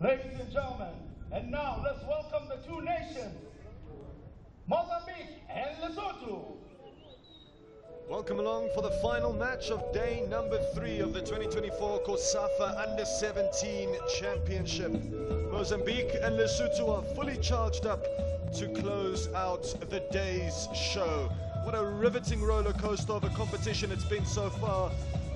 Ladies and gentlemen, and now let's welcome the two nations, Mozambique and Lesotho. Welcome along for the final match of day number 3 of the 2024 COSAFA u17 Championship. Mozambique and Lesotho are fully charged up to close out the day's show. What a riveting roller coaster of a competition it's been so far.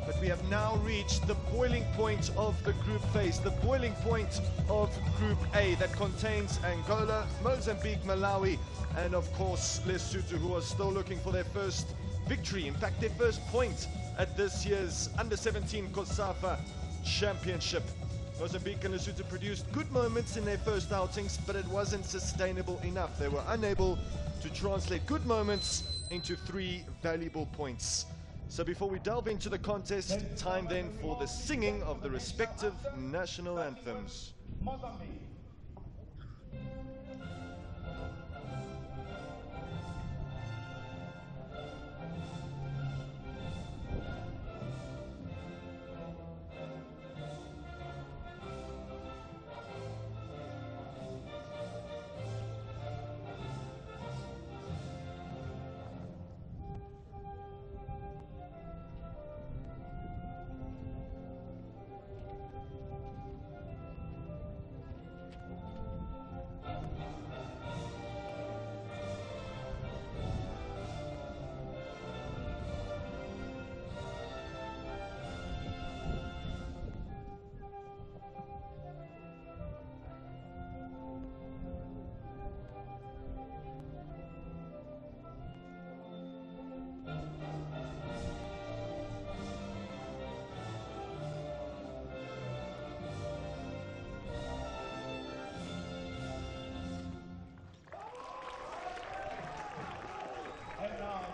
But we have now reached the boiling point of the group phase, the boiling point of Group A that contains Angola, Mozambique, Malawi, and of course Lesotho, who are still looking for their first victory, in fact their first point at this year's under-17 COSAFA Championship. Mozambique and Lesotho produced good moments in their first outings, but it wasn't sustainable enough. They were unable to translate good moments into 3 valuable points. So before we delve into the contest, time then for the singing of the respective national anthems. Mozambique.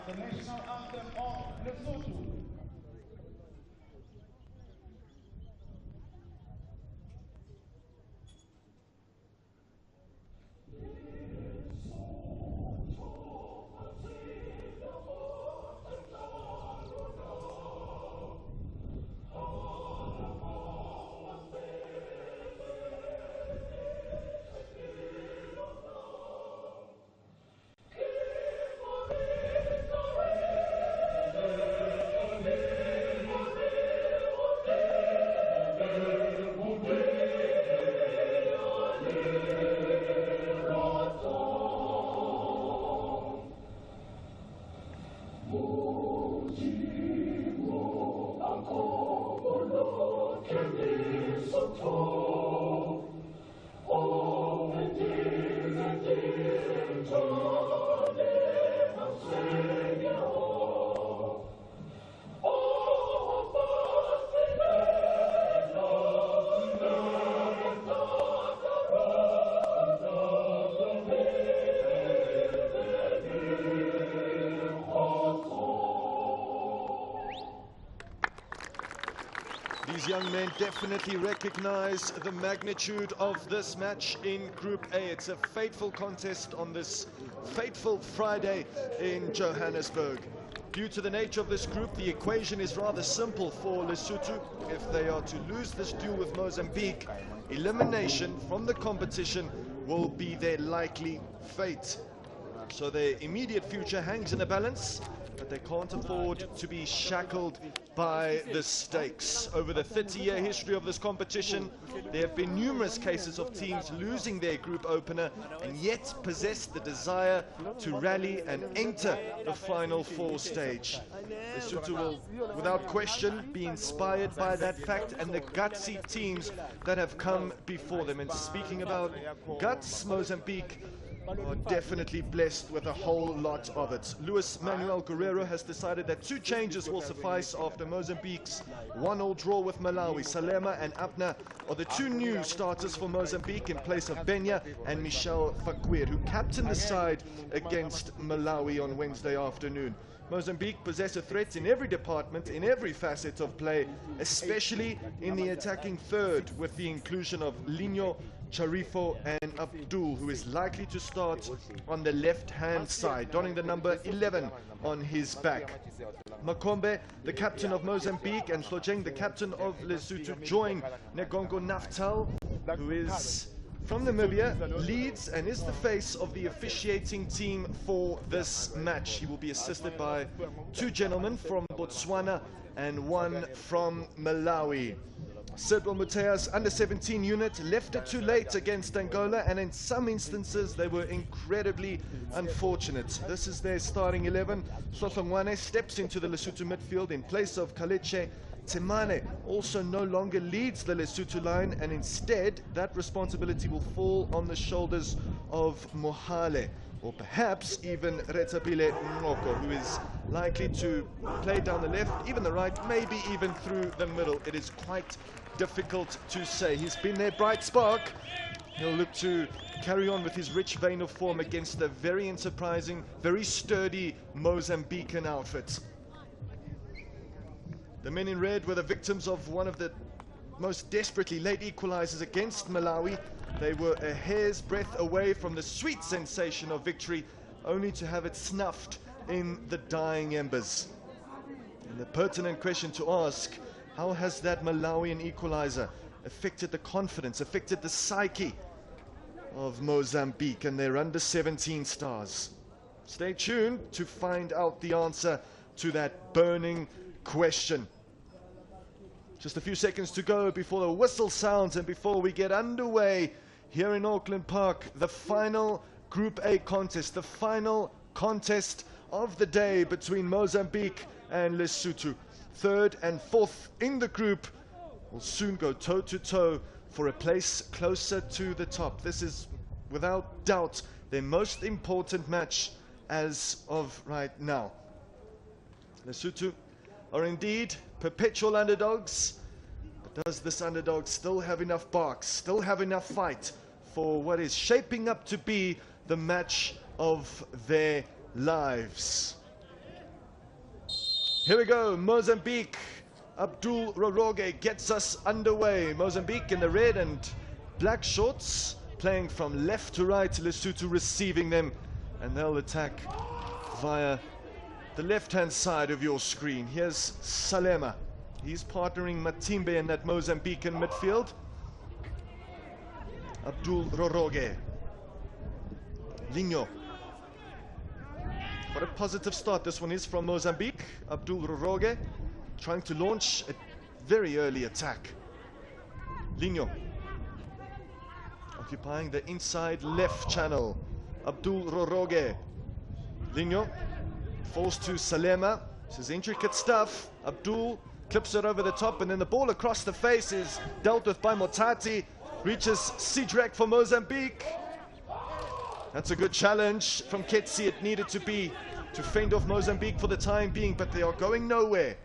The national anthem of Lesotho. These young men definitely recognize the magnitude of this match in Group A. It's a fateful contest on this fateful Friday in Johannesburg. Due to the nature of this group, the equation is rather simple for Lesotho. If they are to lose this duel with Mozambique, elimination from the competition will be their likely fate. So their immediate future hangs in the balance, but they can't afford to be shackled by the stakes. Over the 30-year history of this competition, there have been numerous cases of teams losing their group opener and yet possess the desire to rally and enter the Final Four stage. Lesotho will, without question, be inspired by that fact and the gutsy teams that have come before them. And speaking about guts, Mozambique are definitely blessed with a whole lot of it. Luis Manuel Guerrero has decided that 2 changes will suffice after Mozambique's 1-1 draw with Malawi. Salema and Abner are the 2 new starters for Mozambique in place of Benya and Michel Fakwir, who captained the side against Malawi on Wednesday afternoon. Mozambique possess a threat in every department, in every facet of play, especially in the attacking third, with the inclusion of Linho Charifo and Abdul, who is likely to start on the left-hand side, donning the number 11 on his back. Makombe, the captain of Mozambique, and Hlojeng, the captain of Lesotho, join Negongo Naftal, who is from Namibia, leads and is the face of the officiating team for this match. He will be assisted by two gentlemen from Botswana and one from Malawi. Sidwell Mutea's under-17 unit left it too late against Angola, and in some instances they were incredibly unfortunate. This is their starting 11. Hlohlongwane steps into the Lesotho midfield in place of Kaleche. Temane also no longer leads the Lesotho line, and instead that responsibility will fall on the shoulders of Mohale, or perhaps even Retabile Ngoko, who is likely to play down the left, even the right, maybe even through the middle. It is quite difficult to say. He's been their bright spark. He'll look to carry on with his rich vein of form against the very enterprising, very sturdy Mozambican outfit. The men in red were the victims of one of the most desperately late equalizers against Malawi. They were a hair's breadth away from the sweet sensation of victory, only to have it snuffed in the dying embers. And the pertinent question to ask, how has that Malawian equalizer affected the confidence, affected the psyche of Mozambique and their under-17 stars? Stay tuned to find out the answer to that burning question. Just a few seconds to go before the whistle sounds and before we get underway here in Auckland Park. The final Group A contest, the final contest of the day between Mozambique and Lesotho. Third and fourth in the group will soon go toe-to-toe for a place closer to the top. This is without doubt their most important match as of right now. Lesotho are indeed perpetual underdogs, but does this underdog still have enough barks, still have enough fight for what is shaping up to be the match of their lives? Here we go, Mozambique. Abdul Roroge gets us underway. Mozambique in the red and black shorts, playing from left to right, Lesotho receiving them, and they'll attack via the left-hand side of your screen. Here's Salema. He's partnering Matimbe in that Mozambican midfield. Abdul Roroge. Linho. What a positive start this one is from Mozambique. Abdul Roroge trying to launch a very early attack. Linho occupying the inside left channel. Abdul Roroge. Linho falls to Salema. This is intricate stuff. Abdul clips it over the top, and then the ball across the face is dealt with by Motati. Reaches Sidrek for Mozambique. That's a good challenge from Ketsi. It needed to be to fend off Mozambique for the time being, but they are going nowhere.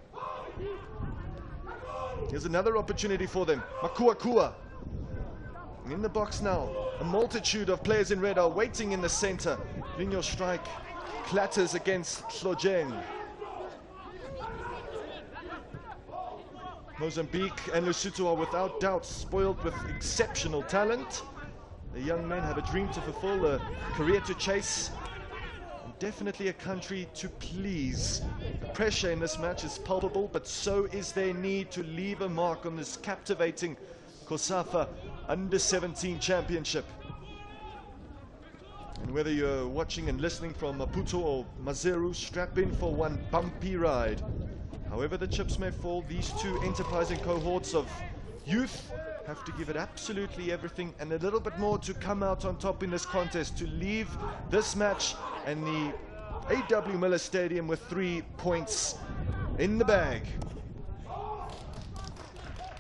Here's another opportunity for them. Makuakua in the box now. A multitude of players in red are waiting in the center. Linho strike clatters against Hlojeng. Mozambique and Lesotho are without doubt spoiled with exceptional talent. The young men have a dream to fulfill, a career to chase, and definitely a country to please. The pressure in this match is palpable, but so is their need to leave a mark on this captivating COSAFA u17 championship. And whether you're watching and listening from Maputo or Maseru, strap in for one bumpy ride. However the chips may fall, these two enterprising cohorts of youth have to give it absolutely everything and a little bit more to come out on top in this contest, to leave this match and the A.W. Miller Stadium with 3 points in the bag.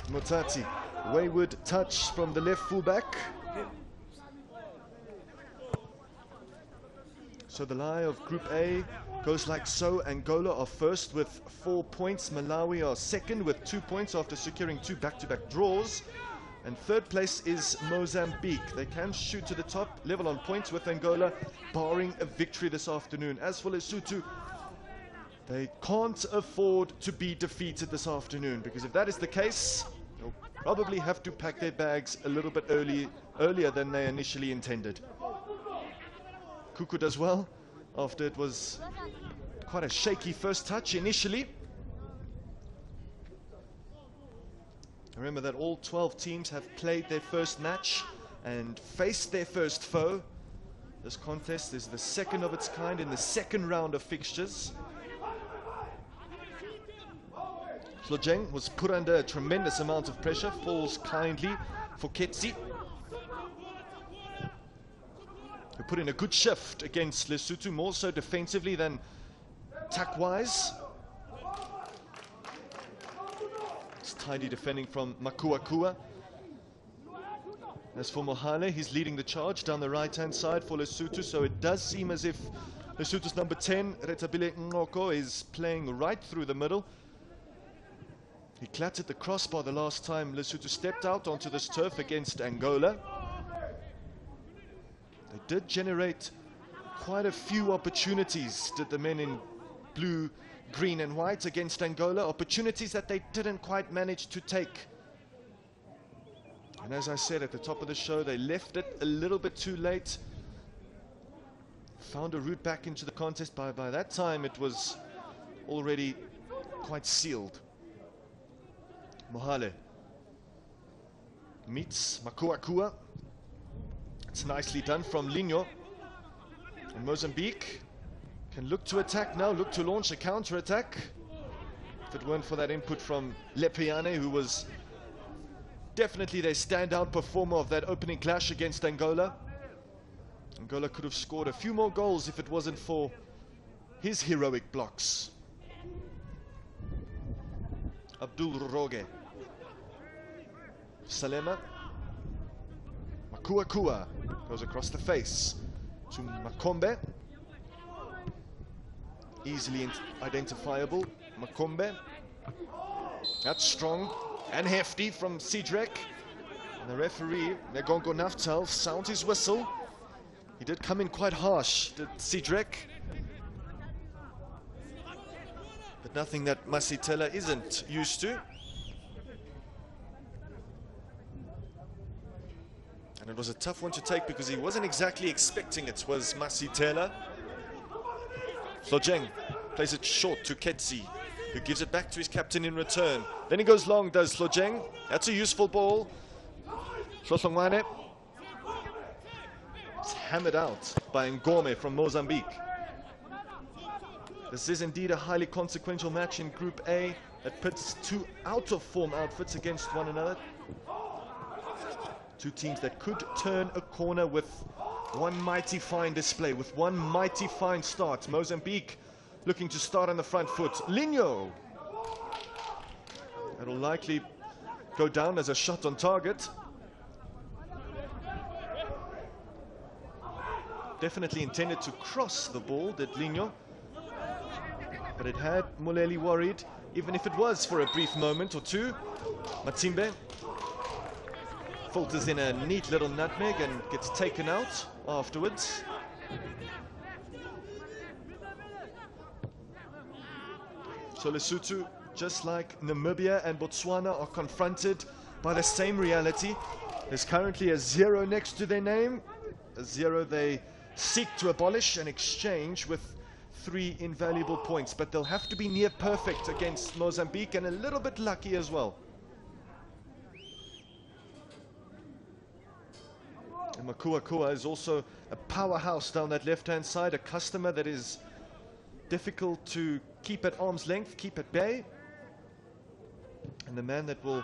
Motati, wayward touch from the left fullback. So the lie of Group A goes like so. Angola are first with 4 points. Malawi are second with 2 points after securing 2 back-to-back draws. And third place is Mozambique. They can shoot to the top, level on points with Angola, barring a victory this afternoon. As for Lesotho, they can't afford to be defeated this afternoon, because if that is the case, they'll probably have to pack their bags a little bit earlier than they initially intended. Kuku does well after it was quite a shaky first touch initially. Remember that all 12 teams have played their first match and faced their first foe. This contest is the second of its kind in the second round of fixtures. Slojeng was put under a tremendous amount of pressure, falls kindly for Ketsi, who put in a good shift against Lesotho, more so defensively than attack-wise. It's tidy defending from Makuakua. As for Mohale, he's leading the charge down the right-hand side for Lesotho, so it does seem as if Lesotho's number 10, Retabile Ngoko, is playing right through the middle. He clattered the crossbar the last time Lesotho stepped out onto this turf against Angola. They did generate quite a few opportunities, did the men in blue, green and white against Angola, opportunities that they didn't quite manage to take. And as I said at the top of the show, they left it a little bit too late. Found a route back into the contest. By that time, it was already quite sealed. Mohale meets Makuakua. It's nicely done from Linho. And Mozambique can look to attack now, look to launch a counter-attack. If it weren't for that input from Lepiane, who was definitely their standout performer of that opening clash against Angola. Angola could have scored a few more goals if it wasn't for his heroic blocks. Abdul Roge. Salema. Makuakua goes across the face to Makombe. Easily identifiable. Makombe. That's strong and hefty from Cedric. And the referee, Negongo Naftal, sounds his whistle. He did come in quite harsh, did Cedric. But nothing that Masitela isn't used to. And it was a tough one to take because he wasn't exactly expecting it, was Masitela. Slojeng plays it short to Ketsi, who gives it back to his captain in return. Then he goes long, does Slojeng. That's a useful ball. Hlohlongwane. It's hammered out by Ngome from Mozambique. This is indeed a highly consequential match in Group A that pits two out-of-form outfits against one another. Two teams that could turn a corner with one mighty fine display, with one mighty fine start. Mozambique looking to start on the front foot. Linho. That'll likely go down as a shot on target. Definitely intended to cross the ball, did Linho. But it had Moleli worried, even if it was for a brief moment or two. Matimbe filters in a neat little nutmeg and gets taken out afterwards. So Lesotho, just like Namibia and Botswana, are confronted by the same reality. There's currently a 0 next to their name, a 0 they seek to abolish and exchange with 3 invaluable points, but they'll have to be near perfect against Mozambique and a little bit lucky as well. And Makuakua is also a powerhouse down that left-hand side, a customer that is difficult to keep at arm's length, keep at bay. And the man that will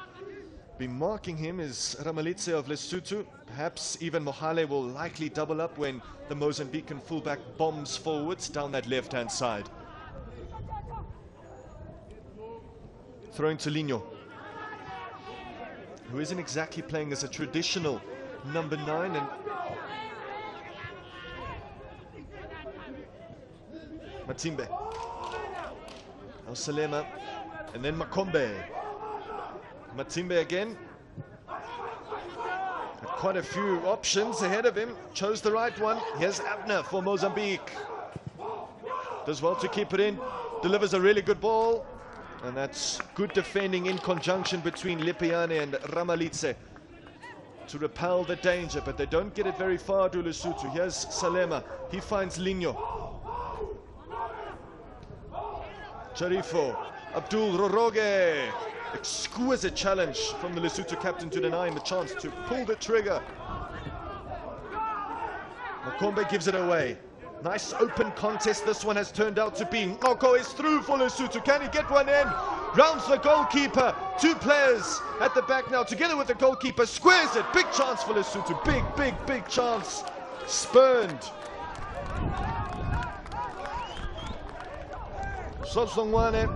be marking him is Ramalitse of Lesotho. Perhaps even Mohale will likely double up when the Mozambican fullback bombs forwards down that left-hand side. Throwing to Linho, who isn't exactly playing as a traditional number 9, and Matimbe, Salema, and then Makombe. Matimbe again. Had quite a few options ahead of him. Chose the right one. Here's Abner for Mozambique. Does well to keep it in. Delivers a really good ball. And that's good defending in conjunction between Lipiane and Ramalitse to repel the danger, but they don't get it very far to Lesotho. Here's Salema. He finds Linyo. Charifo. Abdul Roroge. Exquisite challenge from the Lesotho captain to deny him the chance to pull the trigger. Makombe gives it away. Nice open contest this one has turned out to be. Oko is through for Lesotho. Can he get one in? Rounds the goalkeeper. Two players at the back now together with the goalkeeper. Squares it. Big chance for Lesotho. Big chance. Spurned. Sosongwane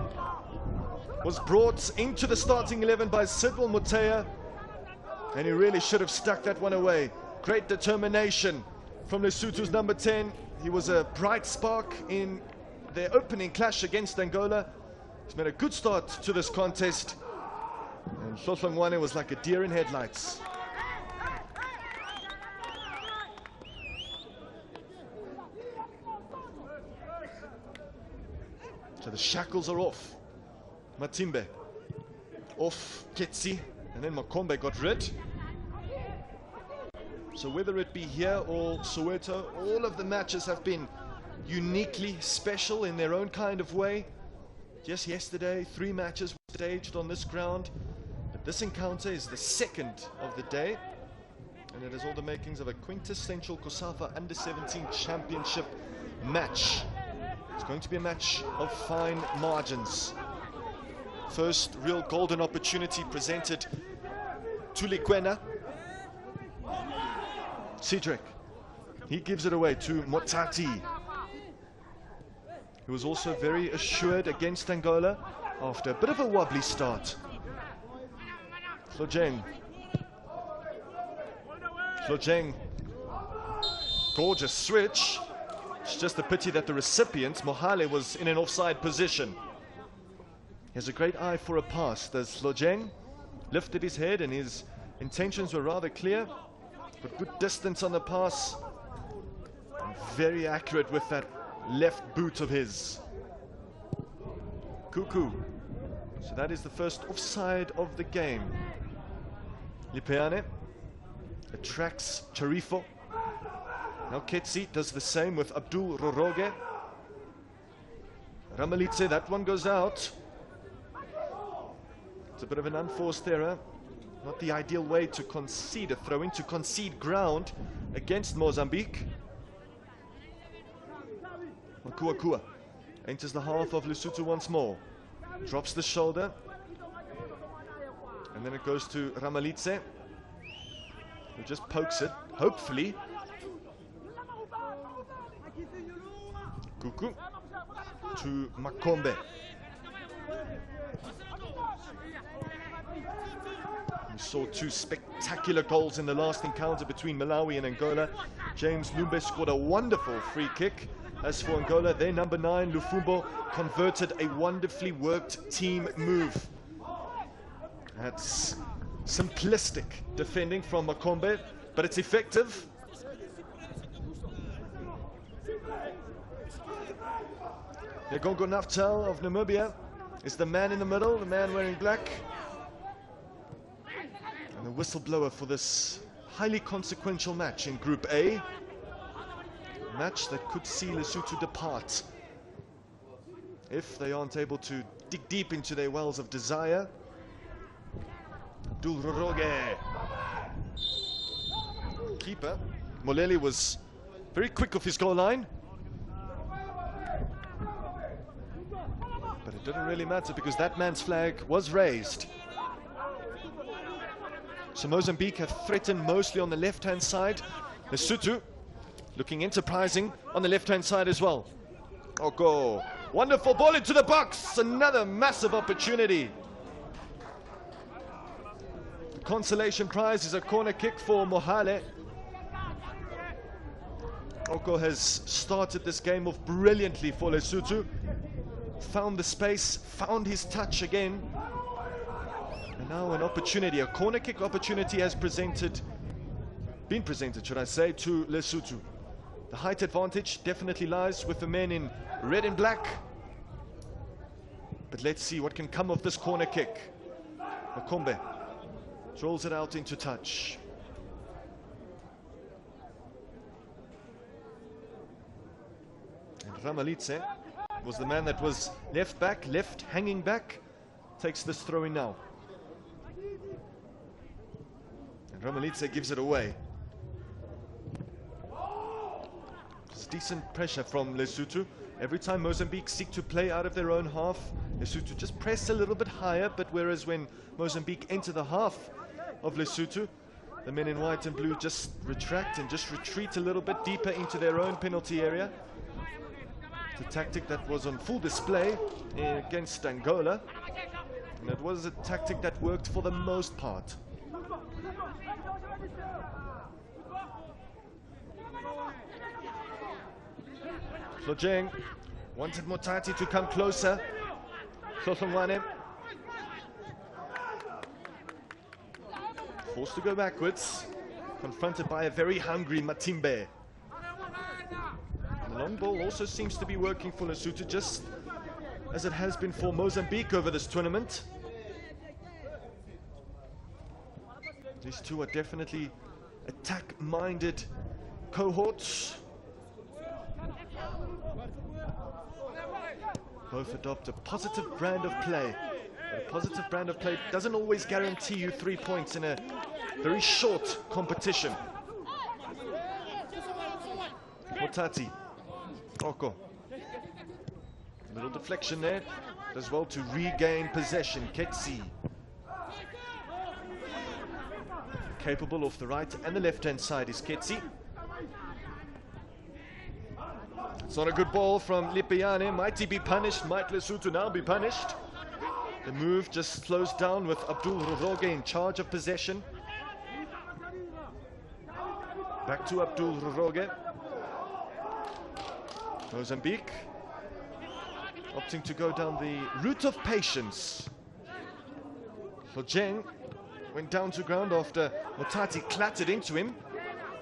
was brought into the starting 11 by Sidwell Mutea, and he really should have stuck that one away. Great determination from Lesotho's number 10. He was a bright spark in their opening clash against Angola. He's made a good start to this contest, and Sosongwane was like a deer in headlights. So the shackles are off. Matimbe off Ketsi, and then Makombe got rid. So whether it be here or Soweto, all of the matches have been uniquely special in their own kind of way. Just yesterday, 3 matches were staged on this ground, but this encounter is the second of the day, and it has all the makings of a quintessential COSAFA u17 championship match. It's going to be a match of fine margins. First real golden opportunity presented to Likwena. Cedric, he gives it away to Motati, who was also very assured against Angola after a bit of a wobbly start. Hlojeng, gorgeous switch. It's just a pity that the recipient, Mohale, was in an offside position. He has a great eye for a pass. There's Hlojeng, lifted his head and his intentions were rather clear, but good distance on the pass. And very accurate with that left boot of his. Kuku. So that is the first offside of the game. Lipeane attracts Charifo. Now Ketsi does the same with Abdul Roroge. Ramalitse, that one goes out. It's a bit of an unforced error. Not the ideal way to concede a throw-in, to concede ground against Mozambique. Makuakua enters the half of Lesotho once more. Drops the shoulder. And then it goes to Ramalitse, who just pokes it, hopefully. Kuku to Makombe. We saw 2 spectacular goals in the last encounter between Malawi and Angola. James Lumbe scored a wonderful free kick. As for Angola, their number 9, Lufumbo, converted a wonderfully worked team move. That's simplistic defending from Makombe, but it's effective. Ngongo Naftal of Namibia is the man in the middle, the man wearing black. And the whistleblower for this highly consequential match in Group A. A match that could see Lesotho depart if they aren't able to dig deep into their wells of desire. Abdul Roroge. Keeper Moleli was very quick off his goal line. But it didn't really matter because that man's flag was raised. So Mozambique have threatened mostly on the left-hand side. Lesotho looking enterprising on the left-hand side as well. Oko, wonderful ball into the box. Another massive opportunity. The consolation prize is a corner kick for Mohale. Oko has started this game off brilliantly for Lesotho. Found the space, found his touch again. And now an opportunity, a corner kick opportunity has been presented, should I say, to Lesotho. The height advantage definitely lies with the men in red and black. But let's see what can come of this corner kick. Makombe rolls it out into touch. And Ramalitse was the man that was left hanging back, takes this throw in now. And Ramalitse gives it away. Just decent pressure from Lesotho. Every time Mozambique seek to play out of their own half, Lesotho just press a little bit higher, but whereas when Mozambique enter the half of Lesotho, the men in white and blue just retract and just retreat a little bit deeper into their own penalty area. It's a tactic that was on full display against Angola, and it was a tactic that worked for the most part. Hlojeng wanted Motati to come closer. Hlosongwane forced to go backwards, confronted by a very hungry Matimbe. The long ball also seems to be working for Lesotho, just as it has been for Mozambique over this tournament. These two are definitely attack-minded cohorts. Both adopt a positive brand of play. But a positive brand of play doesn't always guarantee you 3 points in a very short competition. Motati. Oko. A little deflection there. Does well to regain possession. Ketsi. Capable off the right and the left-hand side is Ketsi. It's not a good ball from Lipiane. Might he be punished? Might Lesotho now be punished? The move just slows down with Abdul Roroge in charge of possession. Back to Abdul Roroge. Mozambique opting to go down the route of patience. Hlojeng went down to ground after Motati clattered into him.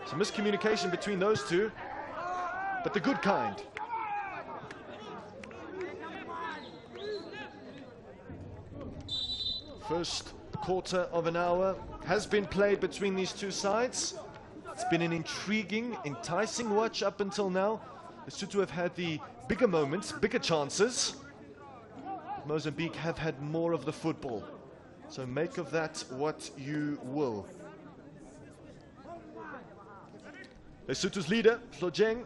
Some miscommunication between those two, but the good kind. First quarter of an hour has been played between these two sides. It's been an intriguing, enticing watch up until now. Lesotho have had the bigger moments, bigger chances. Mozambique have had more of the football. So make of that what you will. Lesotho's leader, Hlojeng,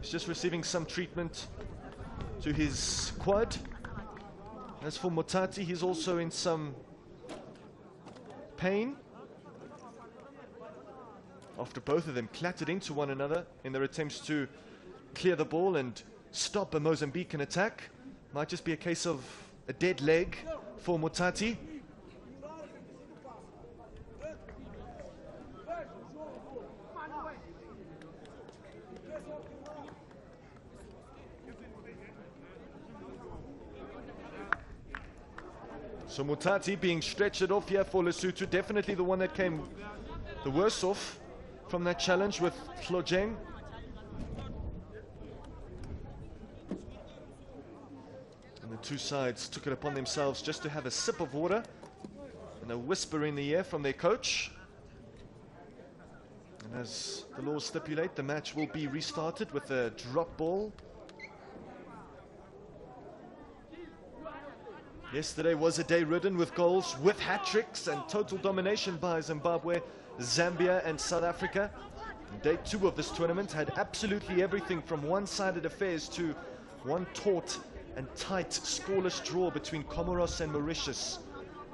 is just receiving some treatment to his quad. As for Motati, he's also in some pain after both of them clattered into one another in their attempts to clear the ball and stop a Mozambican attack. Might just be a case of a dead leg for Motati. So Motati being stretched off here for Lesotho, definitely the one that came the worst off from that challenge with Hlojeng. And the two sides took it upon themselves just to have a sip of water and a whisper in the ear from their coach. And as the laws stipulate, the match will be restarted with a drop ball. Yesterday was a day ridden with goals, with hat-tricks and total domination by Zimbabwe, Zambia and South Africa. And day 2 of this tournament had absolutely everything from one-sided affairs to one taut and tight scoreless draw between Comoros and Mauritius.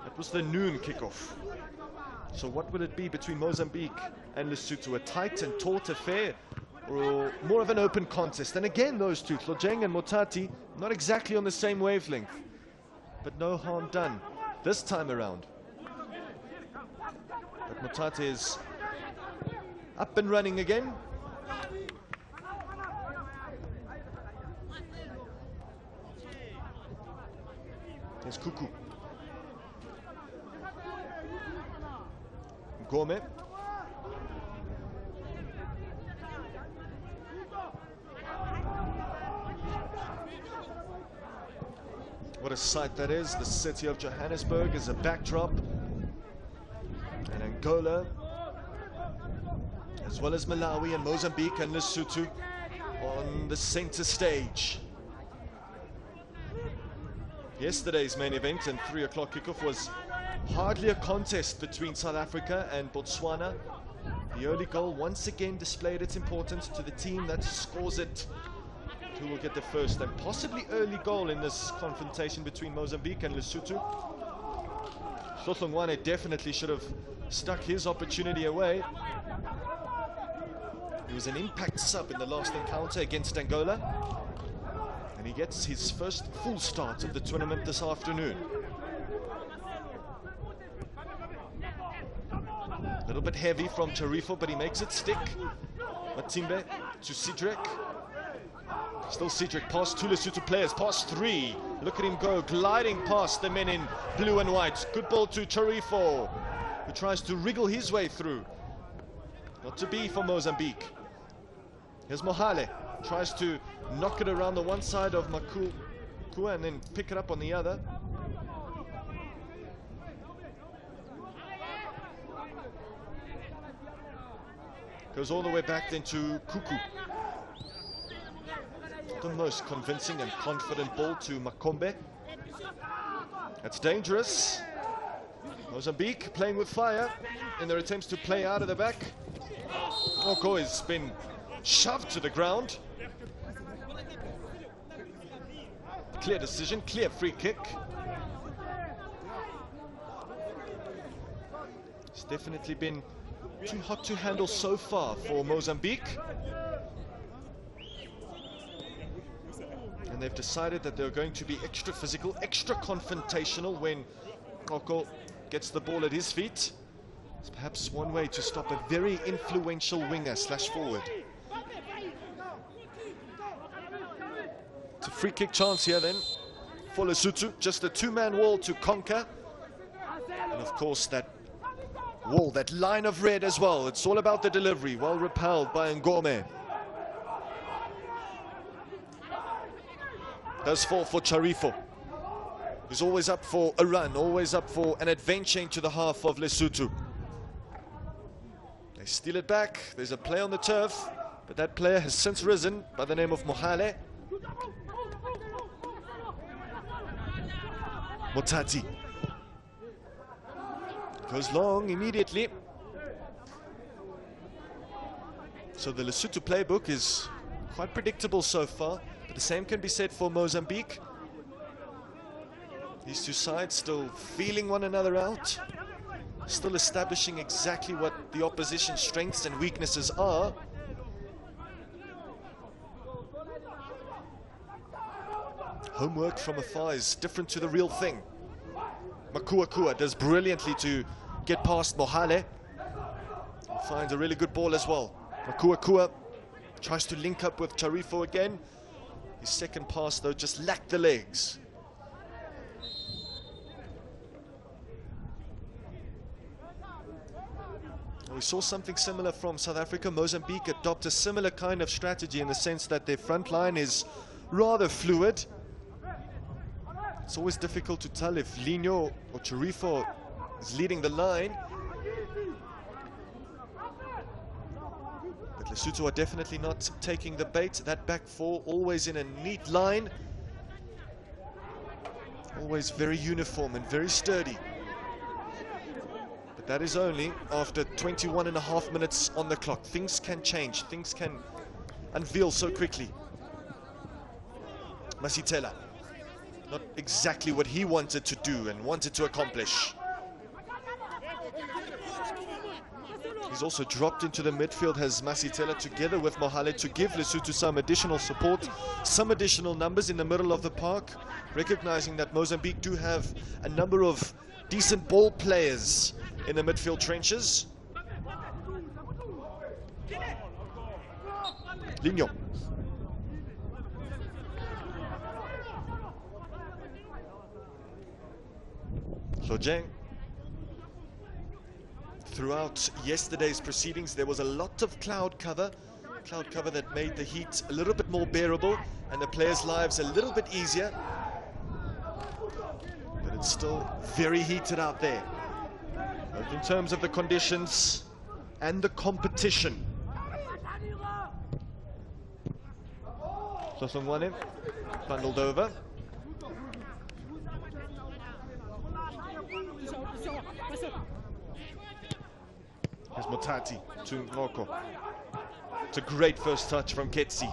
It was the noon kickoff. So what will it be between Mozambique and Lesotho? A tight and taut affair, or more of an open contest? And again, those two, Hlojeng and Motati, not exactly on the same wavelength. But no harm done this time around. But Motati is up and running again. There's Kuku. Gome. What a sight that is. The city of Johannesburg is a backdrop. And Angola, as well as Malawi and Mozambique and Lesotho on the center stage. Yesterday's main event and 3 o'clock kickoff was hardly a contest between South Africa and Botswana. The early goal once again displayed its importance to the team that scores it. Who will get the first and possibly early goal in this confrontation between Mozambique and Lesotho. Hlohlongwane definitely should have stuck his opportunity away. He was an impact sub in the last encounter against Angola. And he gets his first full start of the tournament this afternoon. A little bit heavy from Charifo, but he makes it stick. Matimbe to Cedric. Still Cedric, past 2 Lesotho players, past 3. Look at him go, gliding past the men in blue and white. Good ball to Charifo, who tries to wriggle his way through. Not to be for Mozambique. Here's Mohale, tries to knock it around the one side of Makua and then pick it up on the other. Goes all the way back then to Kuku. The most convincing and confident ball to Makombe. That's dangerous. Mozambique playing with fire in their attempts to play out of the back. Oko has been shoved to the ground. Clear decision, clear free kick. It's definitely been too hot to handle so far for Mozambique. And they've decided that they're going to be extra physical, extra confrontational when Oko gets the ball at his feet. It's perhaps one way to stop a very influential winger / forward. It's a free kick chance here then for Lesotho. Just a 2-man wall to conquer. And of course that wall, that line of red as well. It's all about the delivery. Well repelled by Ngome. Does fall for Charifo, who's always up for a run, always up for an adventure into the half of Lesotho. They steal it back. There's a play on the turf, but that player has since risen by the name of Mohale. Motati goes long immediately. So the Lesotho playbook is quite predictable so far. But the same can be said for Mozambique. These two sides still feeling one another out. Still establishing exactly what the opposition's strengths and weaknesses are. Homework from afar is different to the real thing. Makua does brilliantly to get past Mohale. Finds a really good ball as well. Makua tries to link up with Charifo again. His second pass though just lacked the legs. We saw something similar from South Africa. Mozambique adopt a similar kind of strategy in the sense that their front line is rather fluid. It's always difficult to tell if Lino or Charifo is leading the line. But Lesotho are definitely not taking the bait. That back four always in a neat line. Always very uniform and very sturdy. But that is only after 21.5 minutes on the clock. Things can change. Things can unveil so quickly. Masitela. Not exactly what he wanted to do and wanted to accomplish. He's also dropped into the midfield, has Masitela together with Mohale to give Lesotho some additional support, some additional numbers in the middle of the park, recognizing that Mozambique do have a number of decent ball players in the midfield trenches. Lino. Hlojeng. Throughout yesterday's proceedings, there was a lot of cloud cover that made the heat a little bit more bearable and the players' lives a little bit easier. It's still very heated out there, both in terms of the conditions and the competition. Hlosongwane bundled over. Here's Motati to Ngoko. It's a great first touch from Ketsi.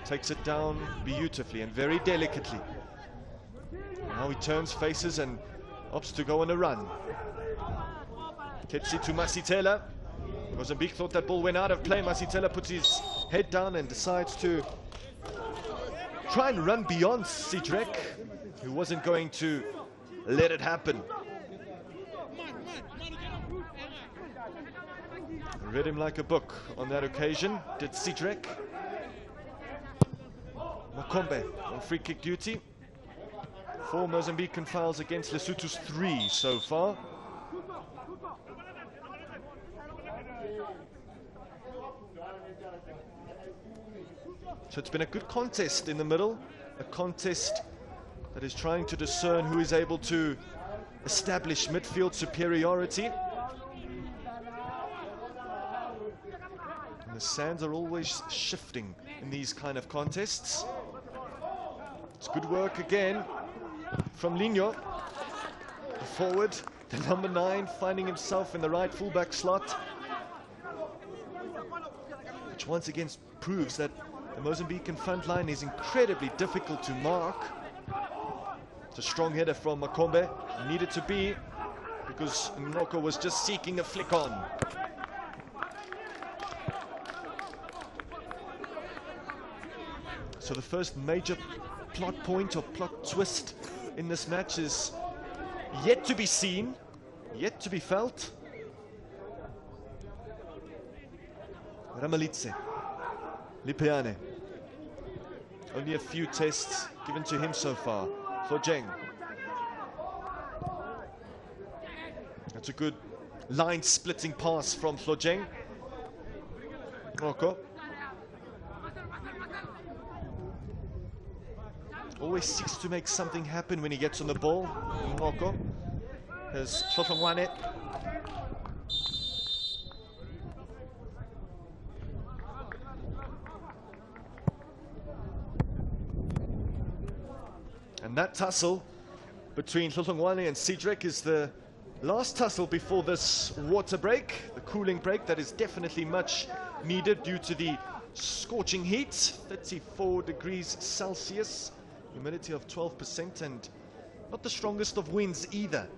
Takes it down beautifully and very delicately. Now he turns, faces, and opts to go on a run. Ketsi to Masitela. Mozambique thought that ball went out of play. Masitela puts his head down and decides to try and run beyond Sidrek, who wasn't going to let it happen. Read him like a book on that occasion, did Sidrek. Makombe on free kick duty. 4 Mozambican fouls against Lesotho's 3 so far. So it's been a good contest in the middle, a contest that is trying to discern who is able to establish midfield superiority. And the sands are always shifting in these kind of contests. It's good work again from Lino. The forward, the number 9, finding himself in the right fullback slot, which once again proves that the Mozambican front line is incredibly difficult to mark. It's a strong header from Makombe. Needed to be, because Ngoko was just seeking a flick on. So the first major plot point or plot twist in this match is yet to be seen, yet to be felt. Ramalitse, Lipeane. Only a few tests given to him so far. Flojeng. That's a good line-splitting pass from Flojeng. Ngoko. Always seeks to make something happen when he gets on the ball. Ngoko. There's Hlosongwane. And that tussle between Hlosongwane and Sidrek is the last tussle before this water break, the cooling break that is definitely much needed due to the scorching heat, 34 degrees Celsius, humidity of 12%, and not the strongest of winds either.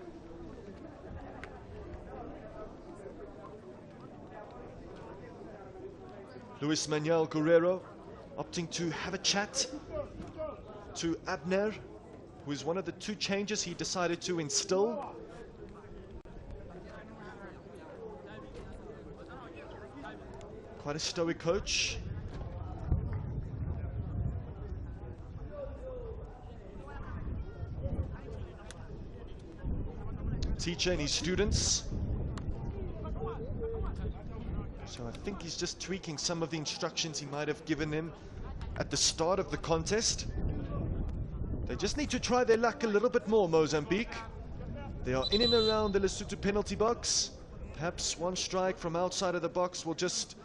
Luis Manuel Guerrero opting to have a chat to Abner, who is one of the 2 changes he decided to instill. Quite a stoic coach. Teacher and his students. So I think he's just tweaking some of the instructions he might have given him at the start of the contest. They just need to try their luck a little bit more, Mozambique. They are in and around the Lesotho penalty box. Perhaps one strike from outside of the box will just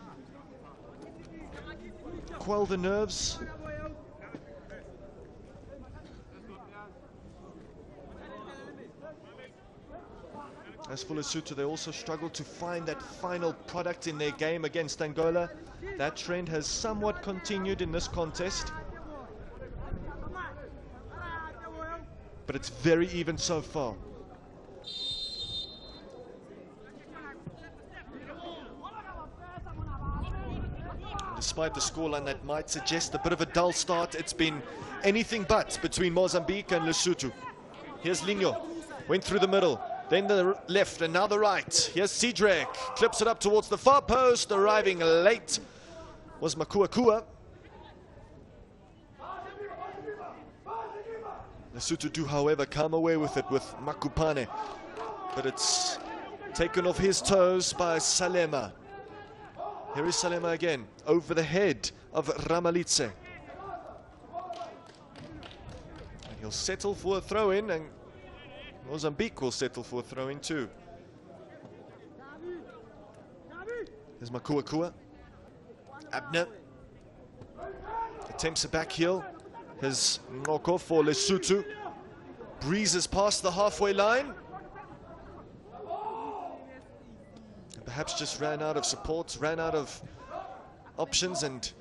quell the nerves. As for Lesotho, they also struggle to find that final product in their game against Angola. That trend has somewhat continued in this contest, but it's very even so far. Despite the scoreline that might suggest a bit of a dull start, it's been anything but between Mozambique and Lesotho. Here's Lino, went through the middle, then the left, and now the right. Here's Sidrek, clips it up towards the far post. Arriving late was Makuakua. Lesotho do, however, come away with it with Makupane, but it's taken off his toes by Salema. Here is Salema again, over the head of Ramalitse. And he'll settle for a throw-in, and Mozambique will settle for a throw-in too. There's Makua. Abner attempts a back heel. His Ngoko for Lesotho. Breezes past the halfway line. And perhaps just ran out of support, ran out of options and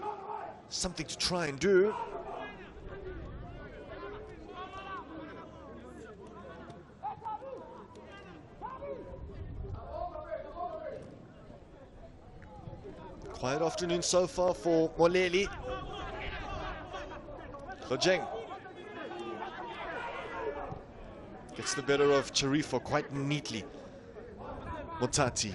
something to try and do. Quiet afternoon so far for Moleli. Lojeng gets the better of Charifo quite neatly. Motati.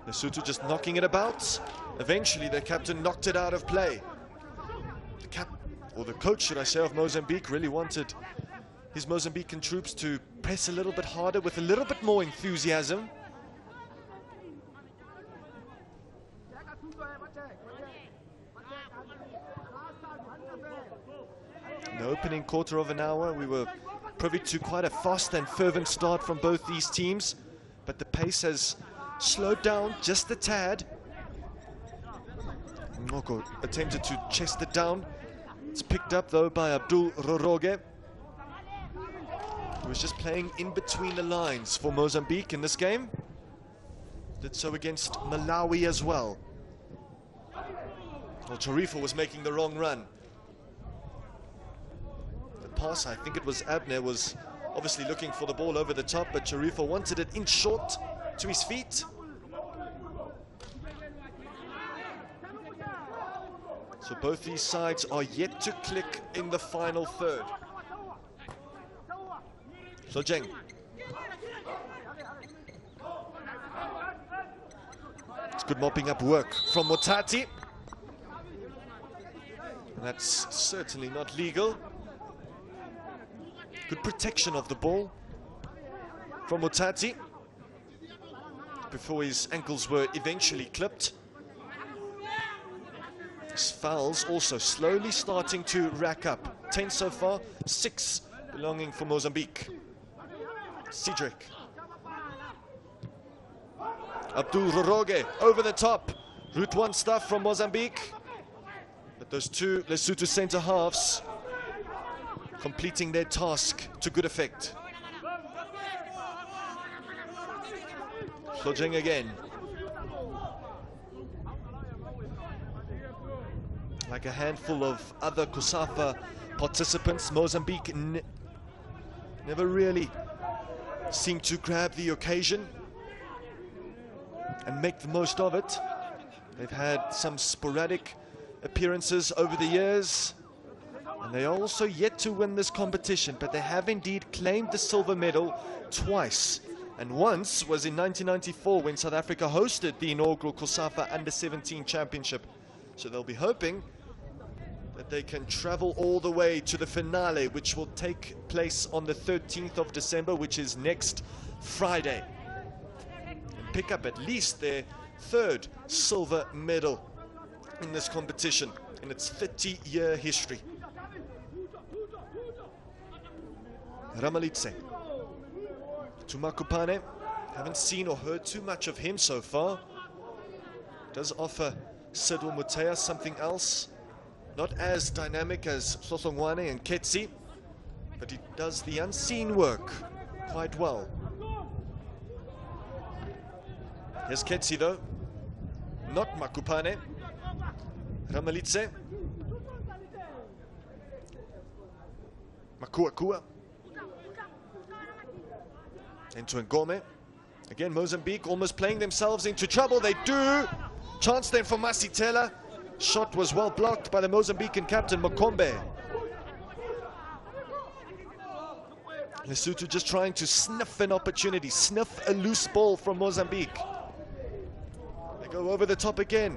Lesotho just knocking it about. Eventually the captain knocked it out of play. The coach, should I say, of Mozambique really wanted his Mozambican troops to press a little bit harder with a little bit more enthusiasm. In the opening quarter of an hour, we were privy to quite a fast and fervent start from both these teams, but the pace has slowed down just a tad. Ngoko attempted to chest it down. It's picked up though by Abdul Roroge, who was just playing in between the lines for Mozambique in this game. Did so against Malawi as well. Well, Charifo was making the wrong run. The pass, I think it was Abner, was obviously looking for the ball over the top, but Charifo wanted it in short to his feet. So both these sides are yet to click in the final third. Lojeng. It's good mopping up work from Motati. That's certainly not legal. Good protection of the ball from Motati before his ankles were eventually clipped. His fouls also slowly starting to rack up. 10 so far, 6 belonging for Mozambique. Cedric. Abdul Roroge over the top. Route 1 stuff from Mozambique. But those two Lesotho centre halves completing their task to good effect. Lojeng again. Like a handful of other COSAFA participants, Mozambique never really seemed to grab the occasion and make the most of it. They've had some sporadic appearances over the years, and they are also yet to win this competition, but they have indeed claimed the silver medal twice. And once was in 1994 when South Africa hosted the inaugural COSAFA u17 championship. So they'll be hoping that they can travel all the way to the finale, which will take place on the 13th of December, which is next Friday, and pick up at least their third silver medal in this competition in its 30-year history. Ramalitse to Makupane. Haven't seen or heard too much of him so far. Does offer Sidwell Mutea something else. Not as dynamic as Sosongwane and Ketsi, but he does the unseen work quite well. Here's Ketsi though, not Makupane. Ramalitse. Makua. Into Ngome. Again, Mozambique almost playing themselves into trouble. They do. Chance then for Masitela. Shot was well blocked by the Mozambican captain, Makombe. Lesotho just trying to sniff an opportunity, sniff a loose ball from Mozambique. They go over the top again.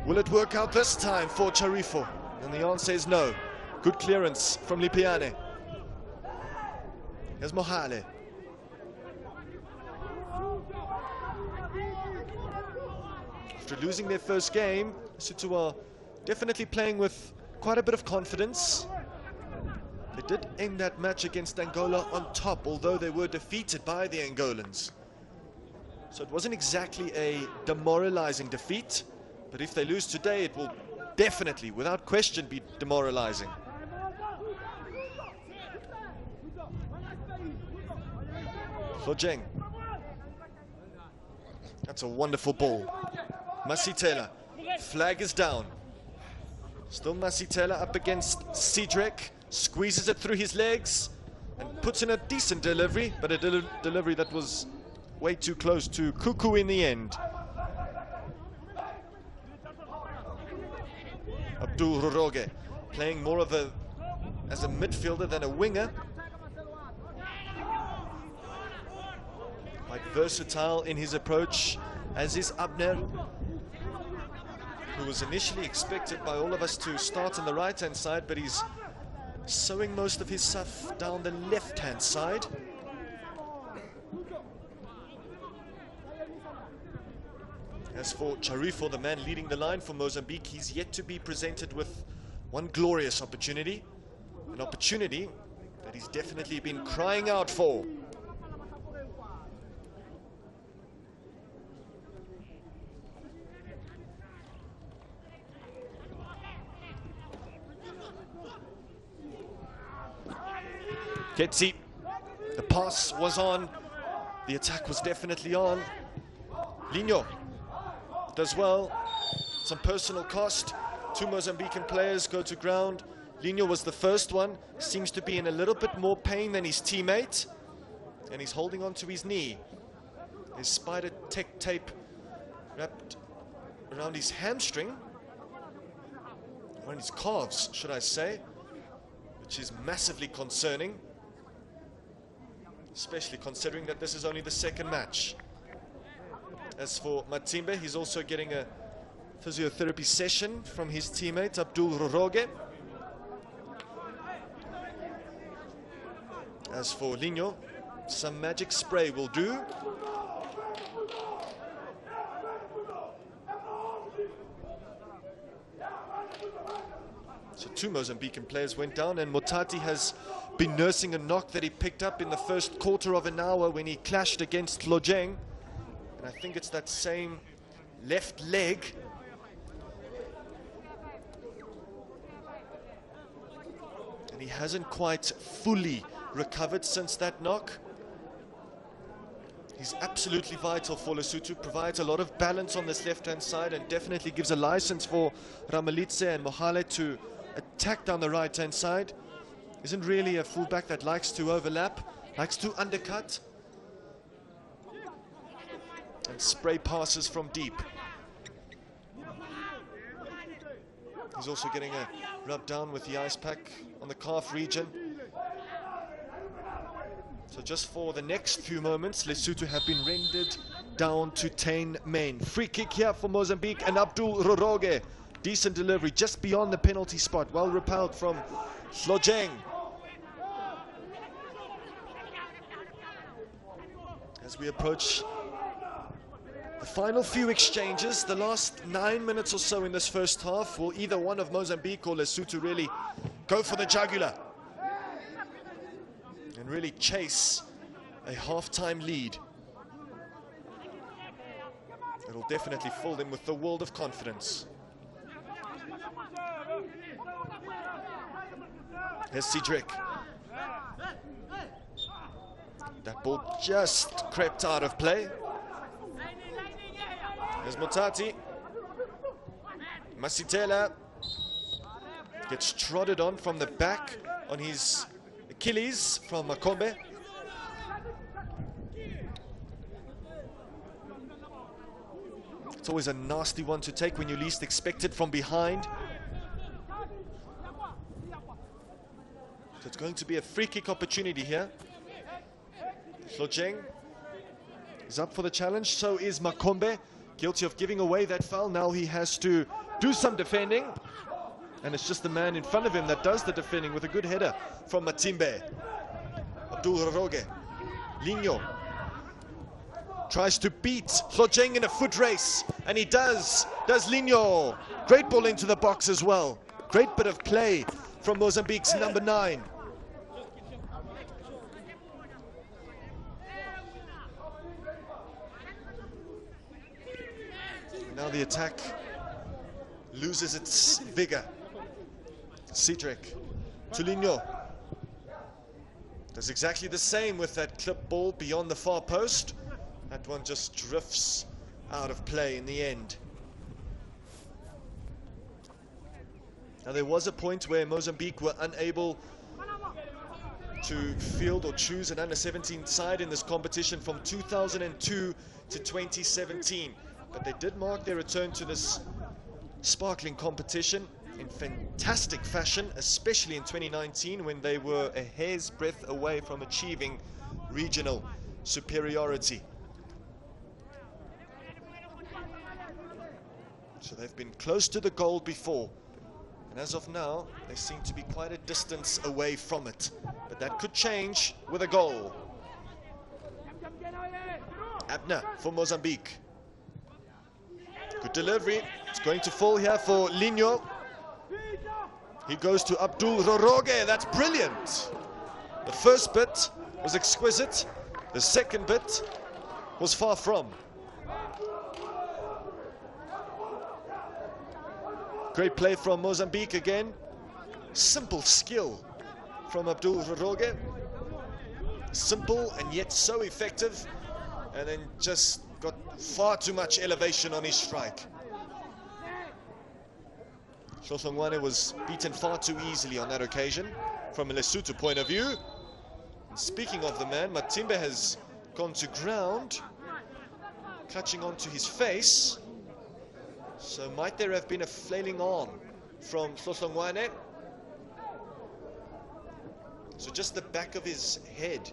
Will it work out this time for Charifo? And the answer is no. Good clearance from Lipiane. Here's Mohale. After losing their first game, Lesotho are definitely playing with quite a bit of confidence. They did end that match against Angola on top, although they were defeated by the Angolans. So it wasn't exactly a demoralizing defeat, but if they lose today, it will definitely, without question, be demoralizing. Hlojeng. That's a wonderful ball. Masitela. Flag is down. Still Masitela up against Cedric. Squeezes it through his legs and puts in a decent delivery, but a delivery that was way too close to Cuckoo in the end. Abdul Roroge playing more of as a midfielder than a winger. Quite versatile in his approach, as is Abner, who was initially expected by all of us to start on the right-hand side, but he's sowing most of his stuff down the left-hand side. As for Charifo, the man leading the line for Mozambique, he's yet to be presented with one glorious opportunity. An opportunity that he's definitely been crying out for. Ketsi, the pass was on, the attack was definitely on. Lino does well, some personal cost. 2 Mozambican players go to ground. Lino was the first one, seems to be in a little bit more pain than his teammate, and he's holding on to his knee. There's spider tape wrapped around his hamstring, or in his calves, should I say, which is massively concerning, especially considering that this is only the second match. As for Matimbe, he's also getting a physiotherapy session from his teammate Abdul Roroge. As for Lino, some magic spray will do. So 2 Mozambican players went down, and Motati has been nursing a knock that he picked up in the first quarter of an hour when he clashed against Hlojeng. And I think it's that same left leg. And he hasn't quite fully recovered since that knock. He's absolutely vital for Lesotho, provides a lot of balance on this left-hand side, and definitely gives a license for Ramalitse and Mohale to attack down the right-hand side. Isn't really a fullback that likes to overlap, likes to undercut and spray passes from deep. He's also getting a rub down with the ice pack on the calf region. So just for the next few moments, Lesotho have been rendered down to 10 men. Free kick here for Mozambique, and Abdul Roroge. Decent delivery just beyond the penalty spot. Well repelled from Hlojeng. As we approach the final few exchanges, the last 9 minutes or so in this first half, will either one of Mozambique or Lesotho really go for the jugular and really chase a half-time lead. It'll definitely fill them with the world of confidence. Here's Cedric. That ball just crept out of play. There's Motati. Masitela gets trotted on from the back on his Achilles from Makombe. It's always a nasty one to take when you least expect it from behind. So it's going to be a free kick opportunity here. Hlojeng is up for the challenge, so is Makombe. Guilty of giving away that foul. Now he has to do some defending. And it's just the man in front of him that does the defending with a good header from Matimbe. Abdul Roroge. Lino tries to beat Hlojeng in a foot race. And he does Lino. Great ball into the box as well. Great bit of play from Mozambique's number 9. Now the attack loses its vigor. Cedric to Ligno. Does exactly the same with that clip ball beyond the far post. That one just drifts out of play in the end. Now there was a point where Mozambique were unable to field or choose an under-17 side in this competition from 2002 to 2017. But they did mark their return to this sparkling competition in fantastic fashion, especially in 2019 when they were a hair's breadth away from achieving regional superiority. So they've been close to the goal before, and as of now they seem to be quite a distance away from it, but that could change with a goal. Abner for Mozambique. Good delivery. It's going to fall here for Ligno. He goes to Abdul Roroge. That's brilliant. The first bit was exquisite. The second bit was far from. Great play from Mozambique again. Simple skill from Abdul Roroge. Simple and yet so effective. And then just got far too much elevation on his strike. Shohlongwane was beaten far too easily on that occasion from a Lesotho point of view. And speaking of the man, Matimbe has gone to ground, clutching onto his face. So might there have been a flailing arm from Shohlongwane? So just the back of his head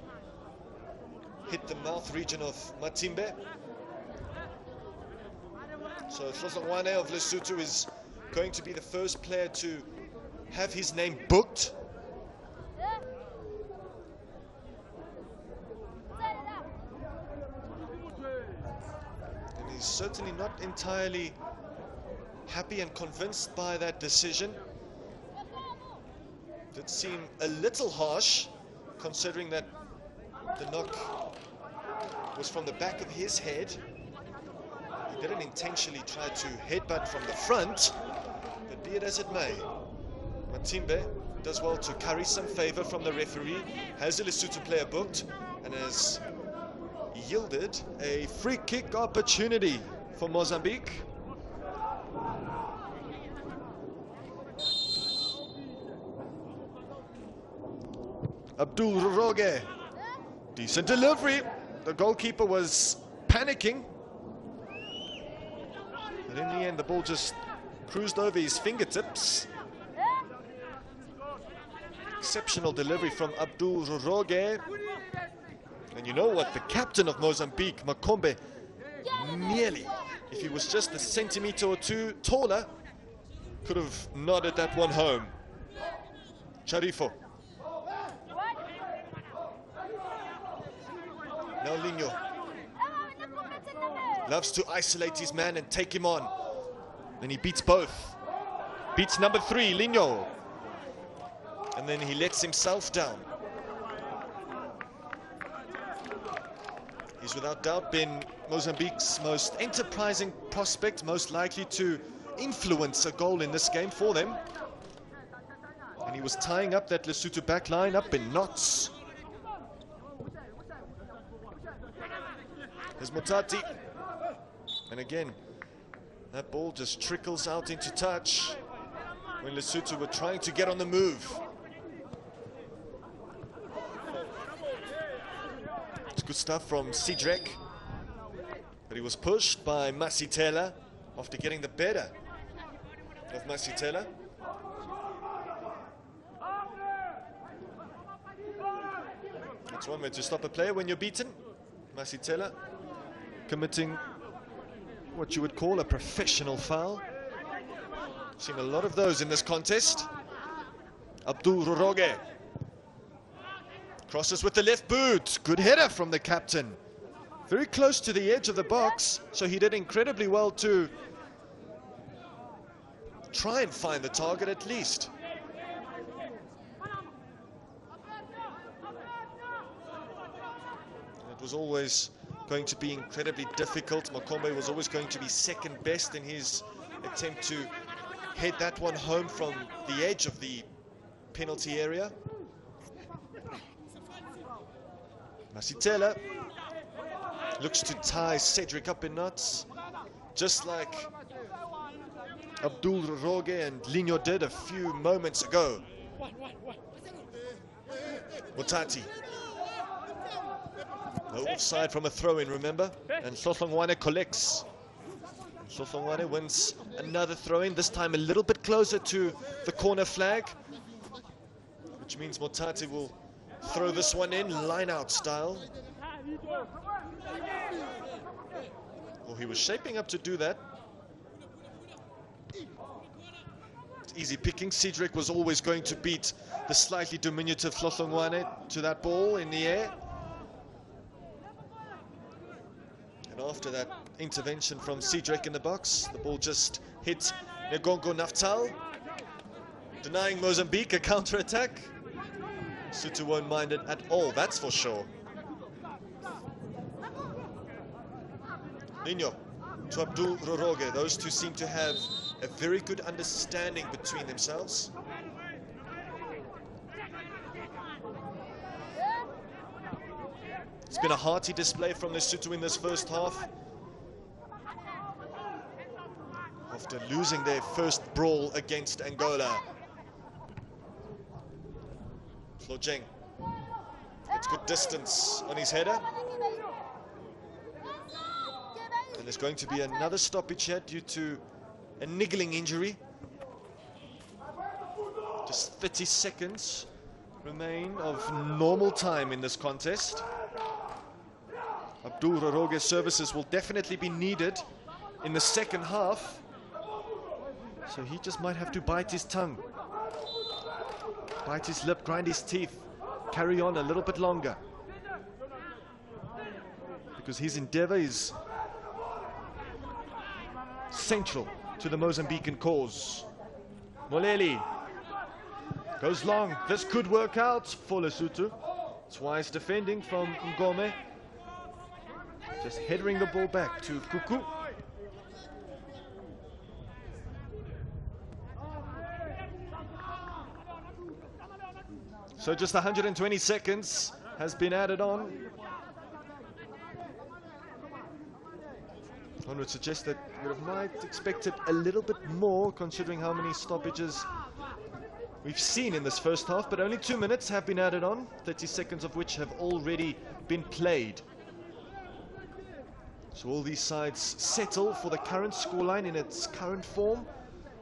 hit the mouth region of Matimbe. So Shohlongwane of Lesotho is going to be the first player to have his name booked. And he's certainly not entirely happy and convinced by that decision. Did seem a little harsh, considering that the knock was from the back of his head. He didn't intentionally try to headbutt from the front, but be it as it may, Matimbe does well to curry some favor from the referee, has a Lesotho player booked, and has yielded a free kick opportunity for Mozambique. Abdul Roroge, decent delivery. The goalkeeper was panicking, but in the end the ball just cruised over his fingertips. Exceptional delivery from Abdul Roroge. And you know what, the captain of Mozambique, Makombe, nearly, if he was just a centimeter or two taller, could have nodded that one home. Charifo. Now Ligno loves to isolate his man and take him on. Then he beats both. Beats number 3, Ligno. And then he lets himself down. He's without doubt been Mozambique's most enterprising prospect, most likely to influence a goal in this game for them. And he was tying up that Lesotho back line up in knots. Here's Motati. And again, that ball just trickles out into touch when Lesotho were trying to get on the move. It's good stuff from Cedric, but he was pushed by Masitela after getting the better of Masitela. That's one way to stop a player when you're beaten. Masitela committing what you would call a professional foul. Seen a lot of those in this contest. Abdul Roroge crosses with the left boot. Good header from the captain. Very close to the edge of the box, so he did incredibly well to try and find the target at least. It was always going to be incredibly difficult. Makombe was always going to be second best in his attempt to head that one home from the edge of the penalty area. Masitela looks to tie Cedric up in knots, just like Abdul Roge and Lino did a few moments ago. Mutati. No offside from a throw-in, remember? And Sohlongwane collects. Sohlongwane wins another throw-in, this time a little bit closer to the corner flag, which means Mutati will throw this one in, line-out style. Well, he was shaping up to do that. It's easy picking. Cedric was always going to beat the slightly diminutive Sohlongwane to that ball in the air. And after that intervention from Cedric in the box, the ball just hit Ngongo Naftal, denying Mozambique a counter-attack. Lesotho won't mind it at all, that's for sure. Nino to Abdul Roroge. Those two seem to have a very good understanding between themselves. It's been a hearty display from Lesotho in this first half. After losing their first brawl against Angola. Flojeng gets good distance on his header. And there's going to be another stoppage here due to a niggling injury. Just 30 seconds remain of normal time in this contest. Abdul Roroge's services will definitely be needed in the second half. So he just might have to bite his tongue, bite his lip, grind his teeth, carry on a little bit longer. Because his endeavor is central to the Mozambican cause. Moleli goes long. This could work out for Lesotho. It's wise defending from Ngome. Just headering the ball back to Kuku. So just 120 seconds has been added on. One would suggest that we might expect it a little bit more, considering how many stoppages we've seen in this first half, but only 2 minutes have been added on, 30 seconds of which have already been played. So will these sides settle for the current scoreline in its current form,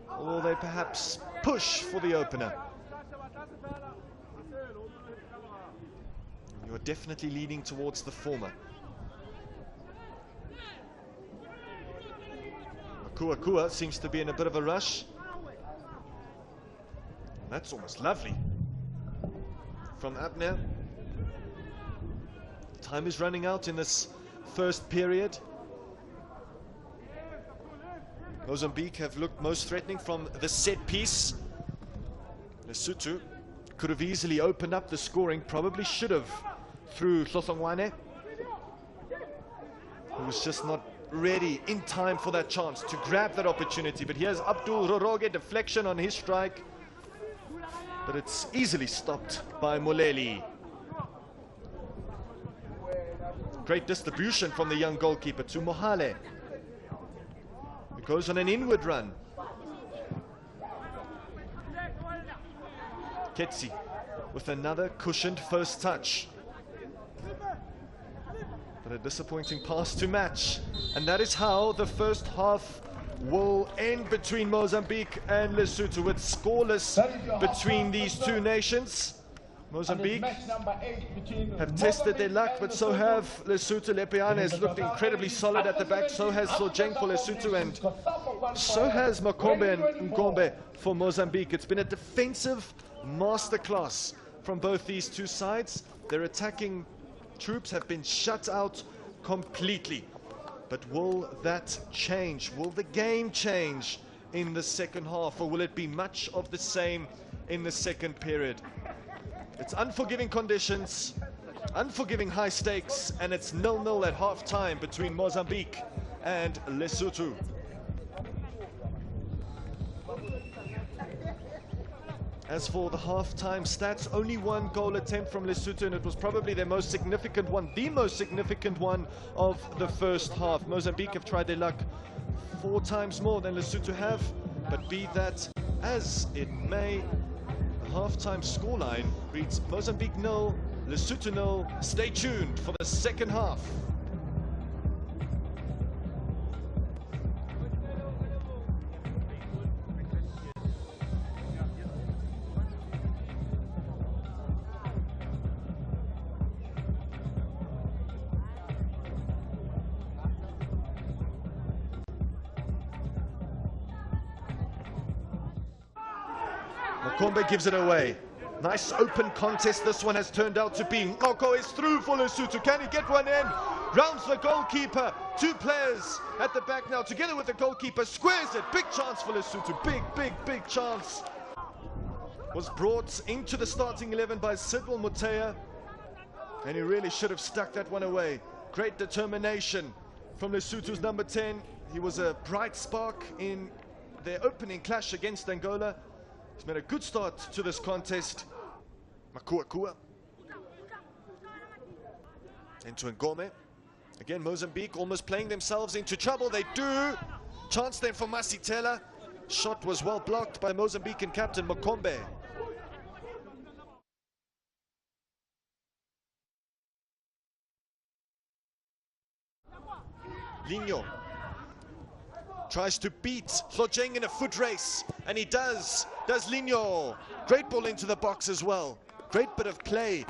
or will they perhaps push for the opener? You're definitely leaning towards the former. Kua seems to be in a bit of a rush. That's almost lovely from Abner. Time is running out in this first period. Mozambique have looked most threatening from the set piece. Lesotho could have easily opened up the scoring, probably should have, through Sohlongwane, who was just not ready in time for that chance to grab that opportunity. But here's Abdul Roroge, deflection on his strike, but it's easily stopped by Moleli. Great distribution from the young goalkeeper to Mohale. It goes on an inward run. Ketsi with another cushioned first touch. But a disappointing pass to match. And that is how the first half will end between Mozambique and Lesotho. It's scoreless between these two nations. Mozambique have tested their luck, but so have Lesotho. Lepiane has looked incredibly solid at the back. So has Flojeng for Lesotho, and so has Makombe and Ngombe for Mozambique. It's been a defensive masterclass from both these two sides. Their attacking troops have been shut out completely. But will that change? Will the game change in the second half, or will it be much of the same in the second period? It's unforgiving conditions. Unforgiving high stakes, and it's 0-0 at half-time between Mozambique and Lesotho. As for the half-time stats, only one goal attempt from Lesotho, and it was probably their most significant one, the most significant one of the first half. Mozambique have tried their luck 4 times more than Lesotho have, but be that as it may, the half-time scoreline reads Mozambique 0, Lesotho 0. Stay tuned for the second half. Makombe gives it away. Nice open contest this one has turned out to be. Ngoko is through for Lesotho. Can he get one in? Rounds the goalkeeper. 2 players at the back now together with the goalkeeper. Squares it. Big chance for Lesotho. Big chance. Was brought into the starting 11 by Sidwell Mutea, and he really should have stuck that one away. Great determination from Lesotho's number 10. He was a bright spark in their opening clash against Angola. He's made a good start to this contest. Makuakua. Into Ngome. Again, Mozambique almost playing themselves into trouble. They do. Chance then for Masitela. Shot was well blocked by Mozambican captain Makombe. Linho tries to beat Hlojeng in a foot race, and he does Linho. Great ball into the box as well. Great bit of play.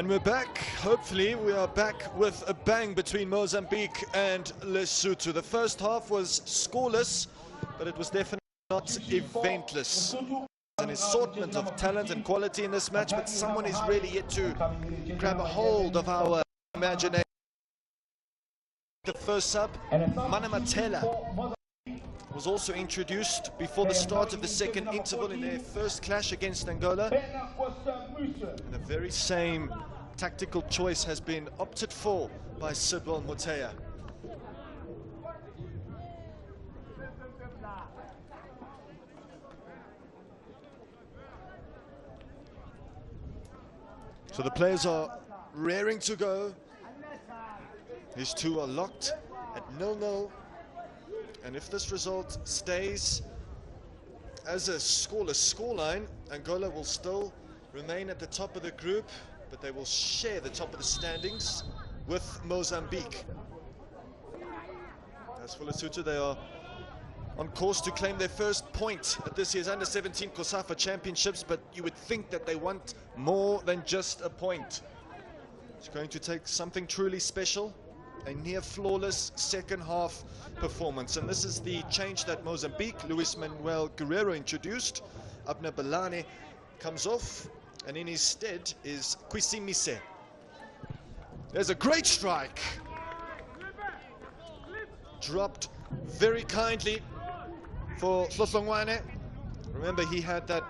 And we're back. Hopefully we are back with a bang between Mozambique and Lesotho. The first half was scoreless, but it was definitely not eventless. An assortment of talent and quality in this match, but someone is really yet to grab a hold of our imagination. The first sub, Manamatela, was also introduced before the start of the second interval in their first clash against Angola. And the very same tactical choice has been opted for by Sidwell Motea. So the players are raring to go. These two are locked at 0-0. And if this result stays as a scoreless scoreline, Angola will still remain at the top of the group, but they will share the top of the standings with Mozambique. As for Lesotho, they are on course to claim their first point at this year's Under-17 COSAFA Championships, but you would think that they want more than just a point. It's going to take something truly special, a near flawless second half performance, and this is the change that Mozambique, Luis Manuel Guerrero introduced. Abner Balane comes off, and in his stead is Kwisimise. There's a great strike, dropped very kindly for Hlohlongwane. Remember, he had that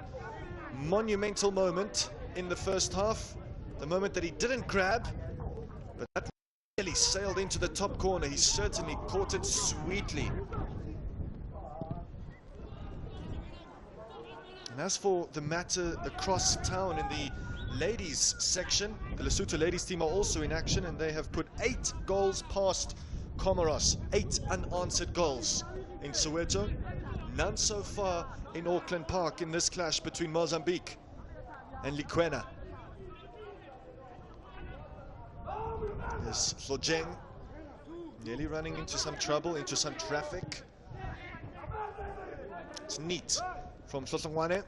monumental moment in the first half, the moment that he didn't grab, but that really sailed into the top corner. He certainly caught it sweetly. And as for the matter across town in the ladies section, the Lesotho ladies team are also in action, and they have put 8 goals past Comoros, 8 unanswered goals in Soweto, none so far in Auckland Park in this clash between Mozambique and Likwena. There's Hlojeng nearly running into some trouble, into some traffic. It's neat from Hlohlongwane,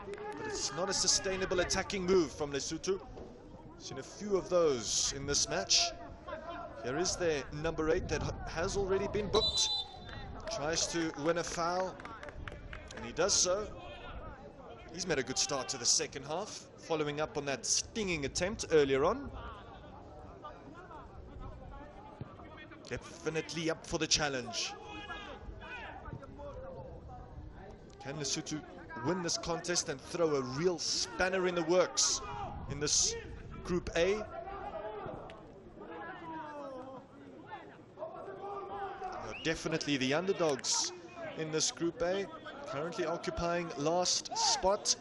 but it's not a sustainable attacking move from Lesotho. Seen a few of those in this match. Here is their number 8 that has already been booked. Tries to win a foul, and he does so. He's made a good start to the second half, following up on that stinging attempt earlier on. Definitely up for the challenge. Can Lesotho win this contest and throw a real spanner in the works in this Group A? Definitely the underdogs in this Group A, currently occupying last spot,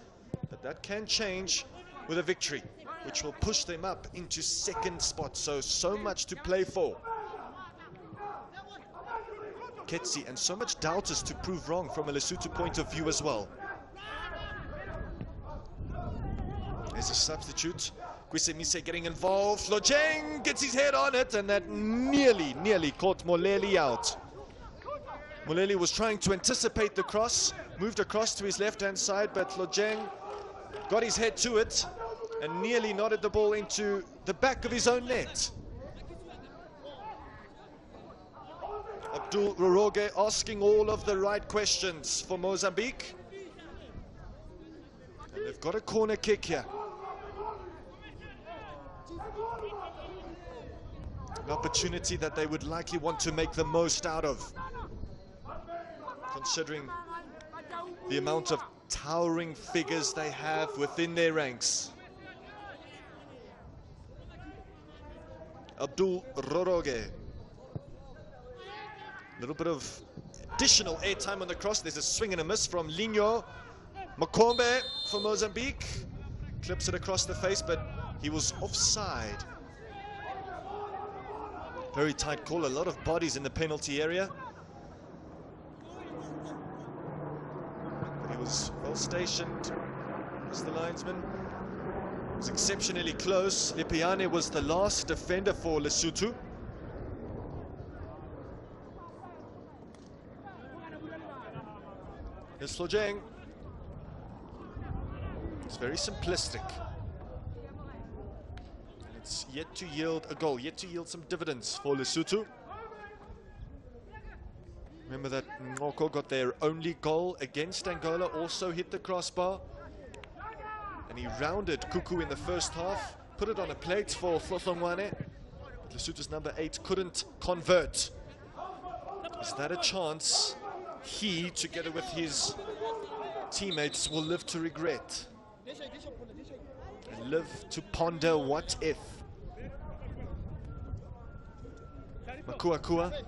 but that can change with a victory, which will push them up into second spot. So much to play for. Ketsi, and so much doubters to prove wrong from a Lesotho point of view as well. There's a substitute. Kwisimise getting involved. Hlojeng gets his head on it, and that nearly caught Moleli out. Moleli was trying to anticipate the cross, moved across to his left-hand side, but Hlojeng got his head to it and nearly nodded the ball into the back of his own net. Abdul Roroge asking all of the right questions for Mozambique. And they've got a corner kick here. An opportunity that they would likely want to make the most out of, considering the amount of towering figures they have within their ranks. Abdul Roroge. A little bit of additional airtime on the cross. There's a swing and a miss from Linho Makombe for Mozambique. Clips it across the face, but he was offside. Very tight call, a lot of bodies in the penalty area. But he was well stationed as the linesman. It was exceptionally close. Lipiane was the last defender for Lesotho. Here's Hlojeng. It's very simplistic. It's yet to yield a goal, yet to yield some dividends for Lesotho. Remember that Ngoko got their only goal against Angola, also hit the crossbar. And he rounded Kuku in the first half, put it on a plate for Flohlongwane. Lesotho's number 8 couldn't convert. Is that a chance he, together with his teammates, will live to regret? And live to ponder what if? Makuakua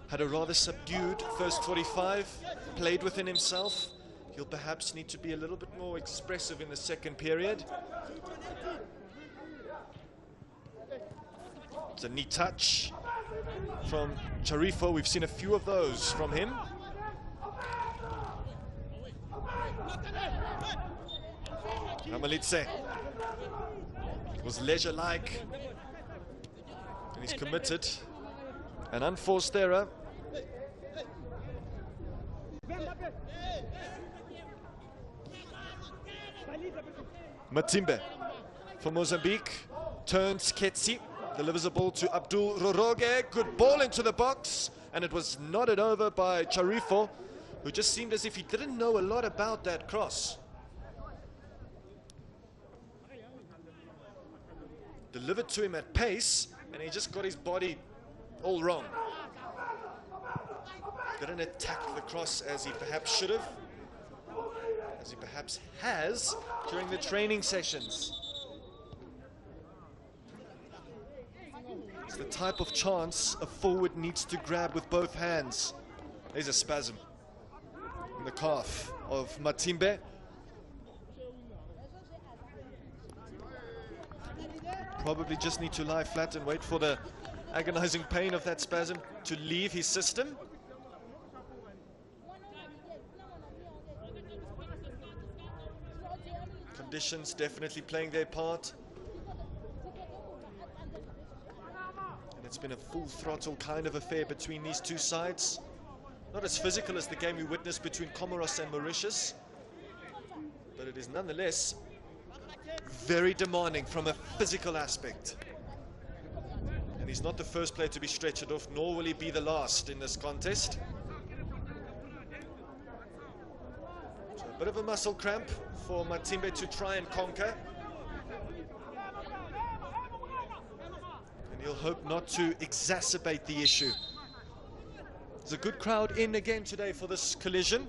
had a rather subdued first 45, played within himself. He'll perhaps need to be a little bit more expressive in the second period. It's a neat touch from Charifo. We've seen a few of those from him. Ramalitse was leisure-like, and he's committed an unforced error. Matimbe for Mozambique turns Ketsi, delivers a ball to Abdul Roroge. Good ball into the box, and it was nodded over by Charifo, who just seemed as if he didn't know a lot about that cross. Delivered to him at pace, and he just got his body all wrong. Didn't attack the cross as he perhaps should have, as he perhaps has during the training sessions. It's the type of chance a forward needs to grab with both hands. There's a spasm in the calf of Matimbe. Probably just need to lie flat and wait for the agonizing pain of that spasm to leave his system. Conditions definitely playing their part. And it's been a full throttle kind of affair between these two sides. Not as physical as the game we witnessed between Comoros and Mauritius, but it is nonetheless very demanding from a physical aspect. And he's not the first player to be stretched off, nor will he be the last in this contest. So a bit of a muscle cramp for Matimbe to try and conquer. And he'll hope not to exacerbate the issue. There's a good crowd in again today for this collision.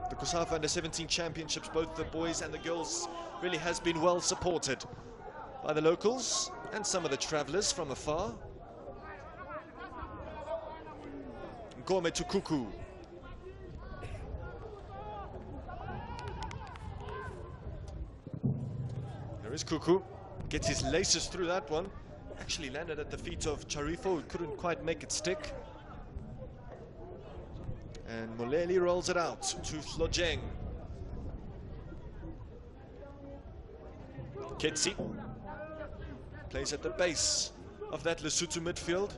The COSAFA u17 championships, both the boys and the girls, really has been well supported by the locals and some of the travelers from afar. Ngome to Kuku. There is Kuku. Gets his laces through that one. Actually landed at the feet of Charifo, who couldn't quite make it stick. And Moleli rolls it out to Hlojeng. Ketsi plays at the base of that Lesotho midfield,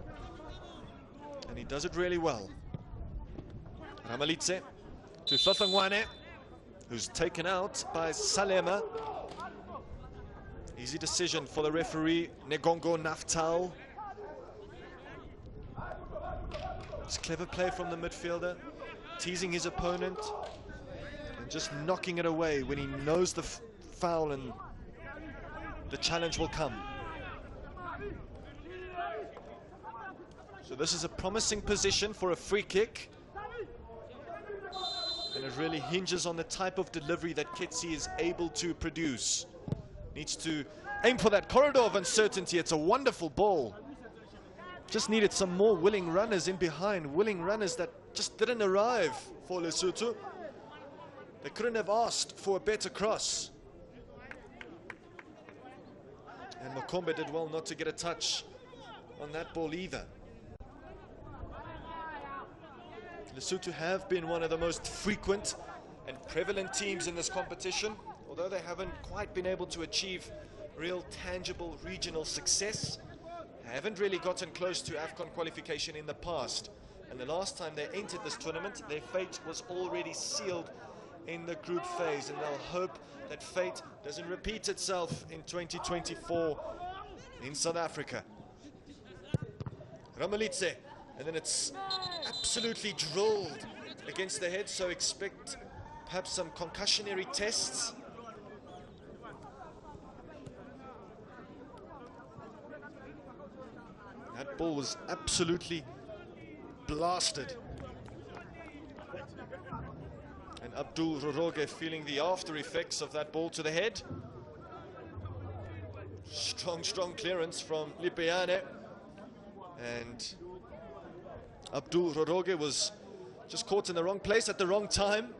and he does it really well. Ramalitse to Flohlongwane, who's taken out by Salema. Easy decision for the referee, Negongo Naftal. It's clever play from the midfielder, teasing his opponent and just knocking it away when he knows the foul and the challenge will come. So this is a promising position for a free kick, and it really hinges on the type of delivery that Ketsi is able to produce. Needs to aim for that corridor of uncertainty. It's a wonderful ball. Just needed some more willing runners in behind, willing runners that just didn't arrive for Lesotho. They couldn't have asked for a better cross. And Makombe did well not to get a touch on that ball either. Lesotho have been one of the most frequent and prevalent teams in this competition, although they haven't quite been able to achieve real tangible regional success. Haven't really gotten close to AFCON qualification in the past, and the last time they entered this tournament, their fate was already sealed in the group phase, and they'll hope that fate doesn't repeat itself in 2024 in South Africa. Ramalitse, and then it's absolutely drilled against the head, so expect perhaps some concussionary tests. That ball was absolutely blasted. And Abdul Roroge feeling the after effects of that ball to the head. Strong clearance from Lipeane. And Abdul Roroge was just caught in the wrong place at the wrong time.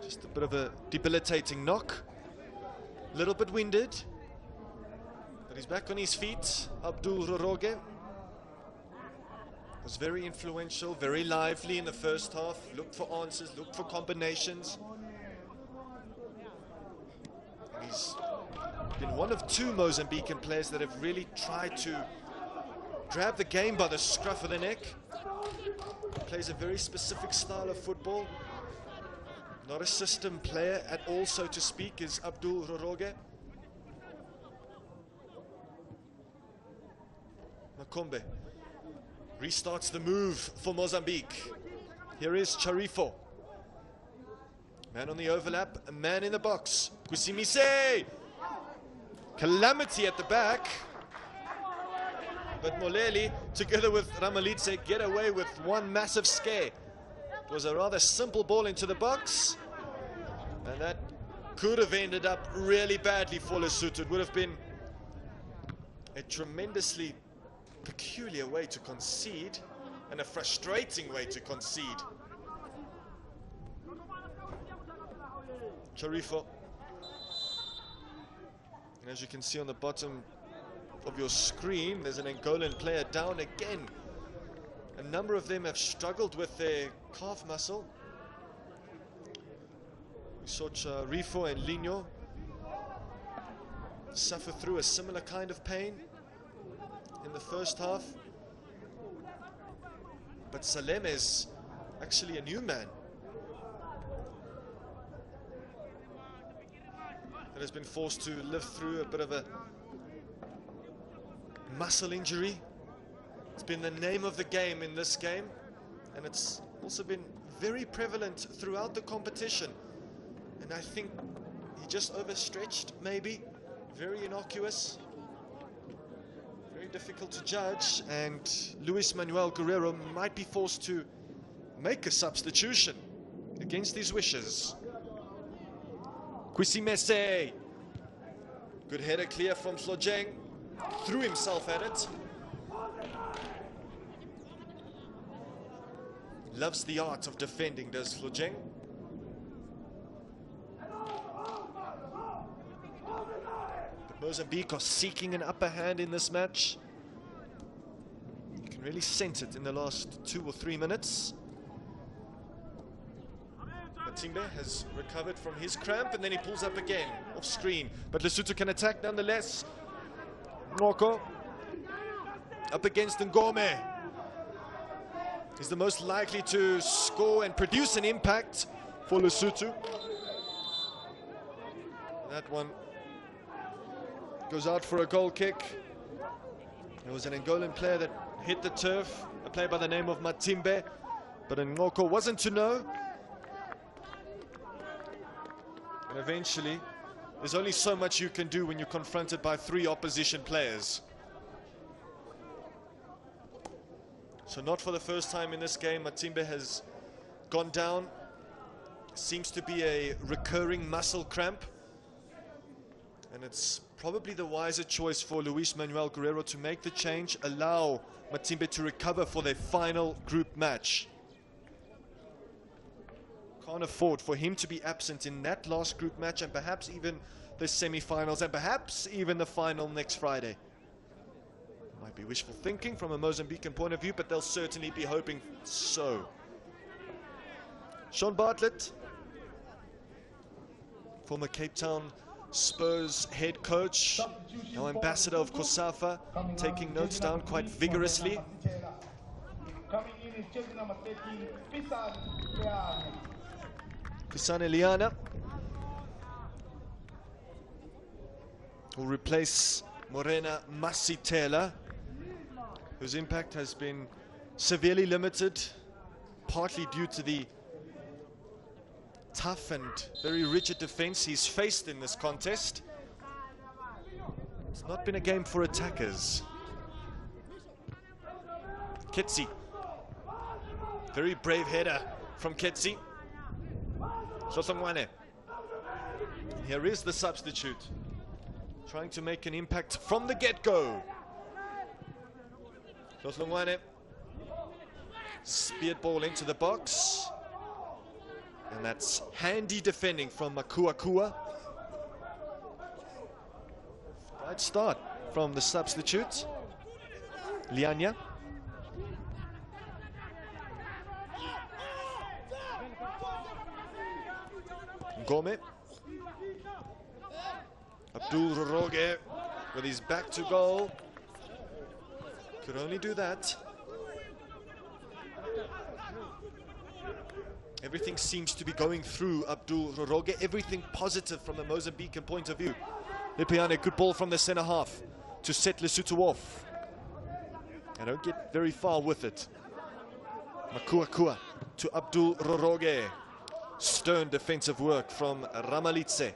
Just a bit of a debilitating knock. A little bit winded. But he's back on his feet. Abdul Roroge was very influential, very lively in the first half. Looked for answers, looked for combinations. And he's been one of two Mozambican players that have really tried to grab the game by the scruff of the neck. Plays a very specific style of football. Not a system player at all, so to speak, is Abdul Roroge. Makombe restarts the move for Mozambique. Here is Charifo. Man on the overlap, a man in the box. Kusimise! Calamity at the back. But Moleli, together with Ramalitse, get away with one massive scare. It was a rather simple ball into the box. And that could have ended up really badly for Lesotho. It would have been a tremendously peculiar way to concede, and a frustrating way to concede. Charifo. And as you can see on the bottom of your screen, there's an Angolan player down again. A number of them have struggled with their calf muscle. We saw Charifo and Lino suffer through a similar kind of pain in the first half. But Salem is actually a new man that has been forced to live through a bit of a muscle injury. It's been the name of the game in this game, and it's also been very prevalent throughout the competition. And I think he just overstretched, maybe. Very innocuous. Difficult to judge, and Luis Manuel Guerrero might be forced to make a substitution against his wishes. Kusimese, good header clear from Slojeng, threw himself at it. Loves the art of defending, does Slojeng. Mozambique are seeking an upper hand in this match. You can really sense it in the last 2 or 3 minutes. Matimbe has recovered from his cramp, and then he pulls up again off screen. But Lesotho can attack nonetheless. Ngoko up against Ngome. He's the most likely to score and produce an impact for Lesotho. That one goes out for a goal kick. There was an Angolan player that hit the turf, a player by the name of Matimbe, but Ngoko wasn't to know. And eventually, there's only so much you can do when you're confronted by 3 opposition players. So not for the first time in this game, Matimbe has gone down. Seems to be a recurring muscle cramp. And it's probably the wiser choice for Luis Manuel Guerrero to make the change, allow Matimbe to recover for their final group match. Can't afford for him to be absent in that last group match, and perhaps even the semi-finals, and perhaps even the final next Friday. Might be wishful thinking from a Mozambican point of view, but they'll certainly be hoping so. Sean Bartlett, former Cape Town Spurs head coach, now ambassador of COSAFA, taking notes down quite vigorously. Coming in is jersey number 13, Pisane Liana will replace Morena Masitela, whose impact has been severely limited, partly due to the tough and very rigid defense he's faced in this contest. It's not been a game for attackers. Ketsi, very brave header from Ketsi. Sosongwane. Here is the substitute, trying to make an impact from the get-go. Sosongwane, speared ball into the box. And that's handy defending from Makuakua. Right start from the substitute, Lianya. Ngome. Abdul Roge with his back to goal. Could only do that. Everything seems to be going through Abdul Roge. Everything positive from the Mozambican point of view. Lipiane, good ball from the centre half to set Lesotho off. I don't get very far with it. Makuakua to Abdul Roge. Stern defensive work from Ramalitse.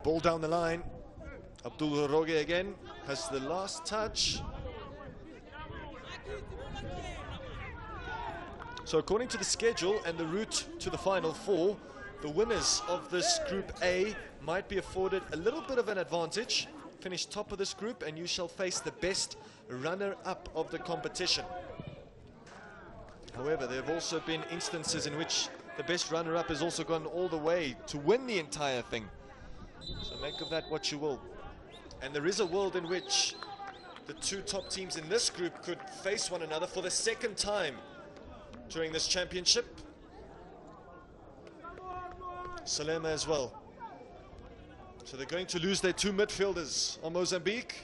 Ball down the line. Abdul Roge again has the last touch. So according to the schedule and the route to the Final Four, the winners of this Group A might be afforded a little bit of an advantage. Finish top of this group and you shall face the best runner-up of the competition. However, there have also been instances in which the best runner-up has also gone all the way to win the entire thing. So make of that what you will. And there is a world in which the two top teams in this group could face one another for the second time during this championship. Salema as well. So they're going to lose their two midfielders on Mozambique.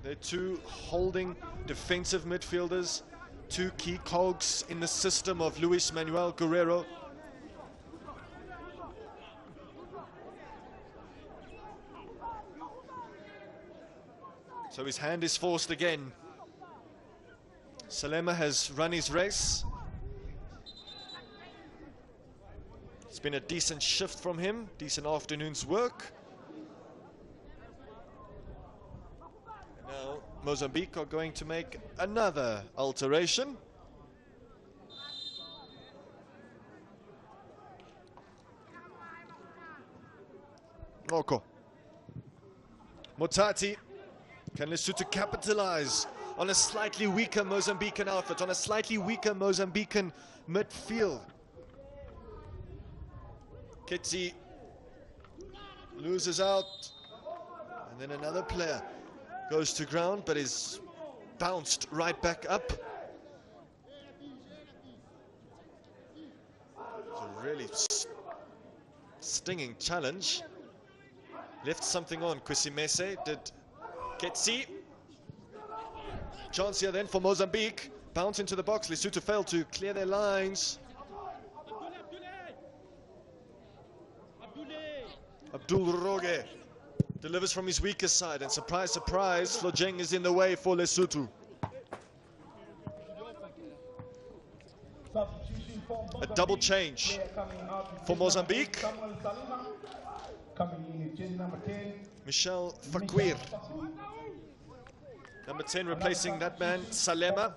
They're two holding defensive midfielders, two key cogs in the system of Luis Manuel Guerrero. So his hand is forced again. Salema has run his race. It's been a decent shift from him, decent afternoon's work. Now Mozambique are going to make another alteration. Oko. Motati. Can Lesotho capitalize on a slightly weaker Mozambican outfit, on a slightly weaker Mozambican midfield? Ketsi loses out, and then another player goes to ground but is bounced right back up. It's a really stinging challenge. Left something on. Kwisimese did. Ketsi. Chance here then for Mozambique. Bounce into the box. Lesotho failed to clear their lines. Abdul Roge delivers from his weaker side, and surprise, surprise, Flojeng is in the way for Lesotho. A double change for Mozambique. Michel Fakwir. Number 10 replacing that man, Salema.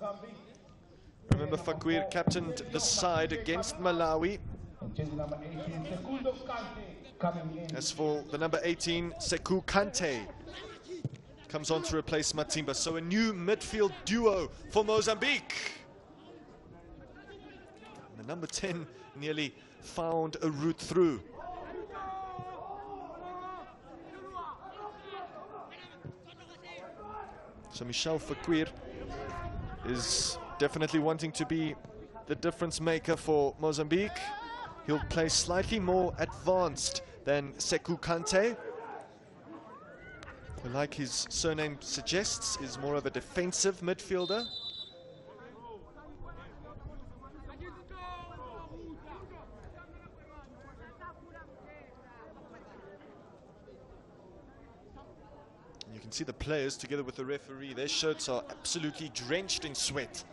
Remember, Fakwir captained the side against Malawi. As for the number 18, Sekou Kante comes on to replace Matimba. So a new midfield duo for Mozambique. And the number 10 nearly found a route through. So Michel Fakwir is definitely wanting to be the difference maker for Mozambique. he'll play slightly more advanced than Sekou Kante, who, like his surname suggests, is more of a defensive midfielder. You can see the players together with the referee. Their shirts are absolutely drenched in sweat.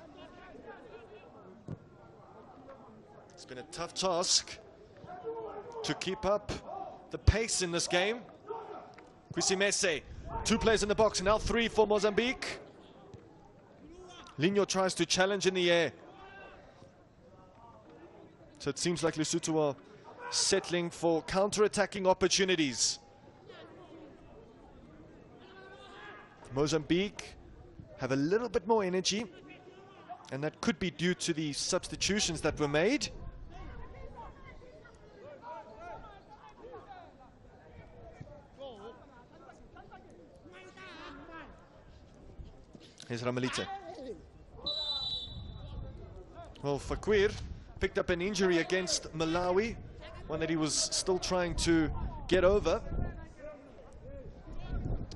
It's been a tough task to keep up the pace in this game. Kusimese, 2 players in the box, now 3 for Mozambique. Lino tries to challenge in the air. So it seems like Lesotho are settling for counter-attacking opportunities. Mozambique have a little bit more energy, and that could be due to the substitutions that were made. Here's Ramalite. Well, Fakwir picked up an injury against Malawi, one that he was still trying to get over.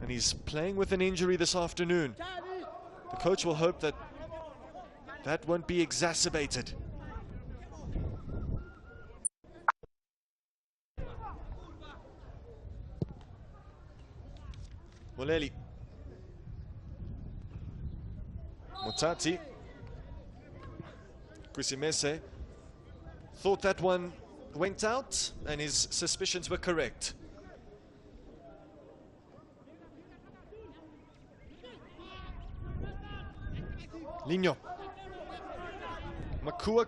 And he's playing with an injury this afternoon. The coach will hope that that won't be exacerbated. Moleli. Motati. Kusimese thought that one went out, and his suspicions were correct. Lino. Makua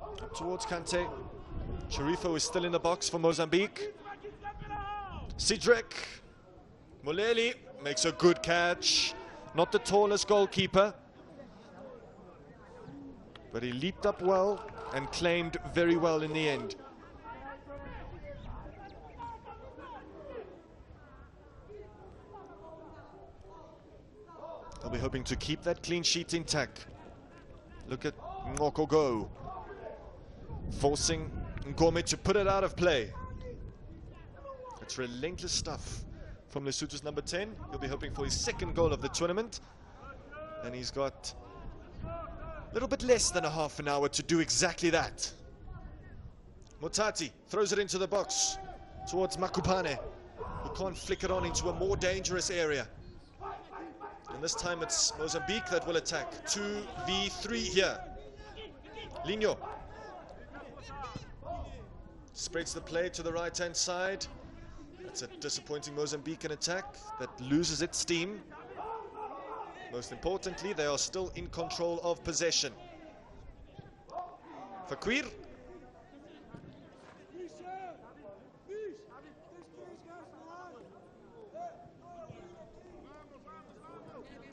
up towards Kante. Sharifo is still in the box for Mozambique. Cedric. Moleli makes a good catch. Not the tallest goalkeeper, but he leaped up well and claimed very well in the end. They'll be hoping to keep that clean sheet intact. Look at Ngoko go, forcing Ngome to put it out of play. It's relentless stuff from Lesotho's number 10. He'll be hoping for his 2nd goal of the tournament, and he's got a little bit less than a half an hour to do exactly that. Motati throws it into the box towards Makupane, who can't flick it on into a more dangerous area. And this time it's Mozambique that will attack. 2v3 here. Lino spreads the play to the right-hand side. That's a disappointing Mozambican attack that loses its steam. Most importantly, they are still in control of possession. Fakwir.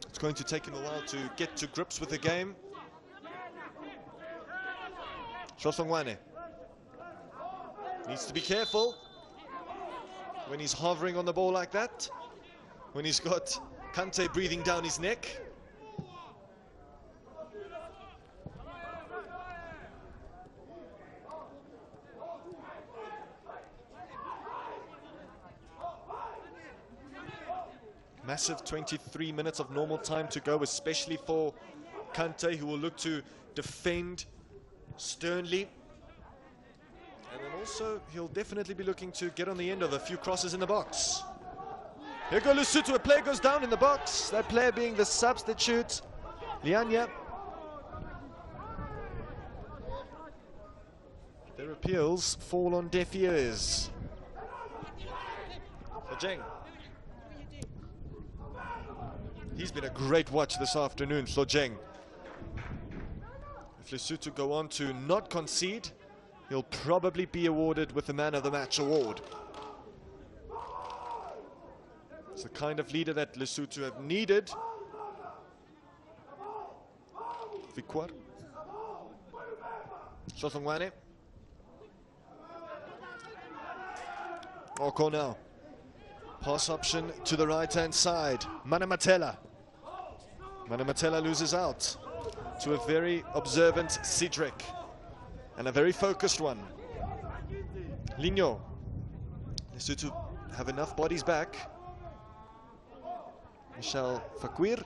It's going to take him a while to get to grips with the game. Shosongwane needs to be careful when he's hovering on the ball like that, when he's got Kante breathing down his neck. Massive 23 minutes of normal time to go, especially for Kante, who will look to defend sternly. And then also, he'll definitely be looking to get on the end of a few crosses in the box. Here goes Lesotho, a player goes down in the box. That player being the substitute, Lianya. Their appeals fall on deaf ears. Hlojeng. He's been a great watch this afternoon, Hlojeng. If Lesotho go on to not concede, he'll probably be awarded with the Man of the Match award. It's the kind of leader that Lesotho have needed. Vikwar. Shosongwane. Oko now. Pass option to the right-hand side. Manamatela. Manamatela loses out to a very observant Cedric. and a very focused one. Lino. Lesotho have enough bodies back. Michel Fakwir.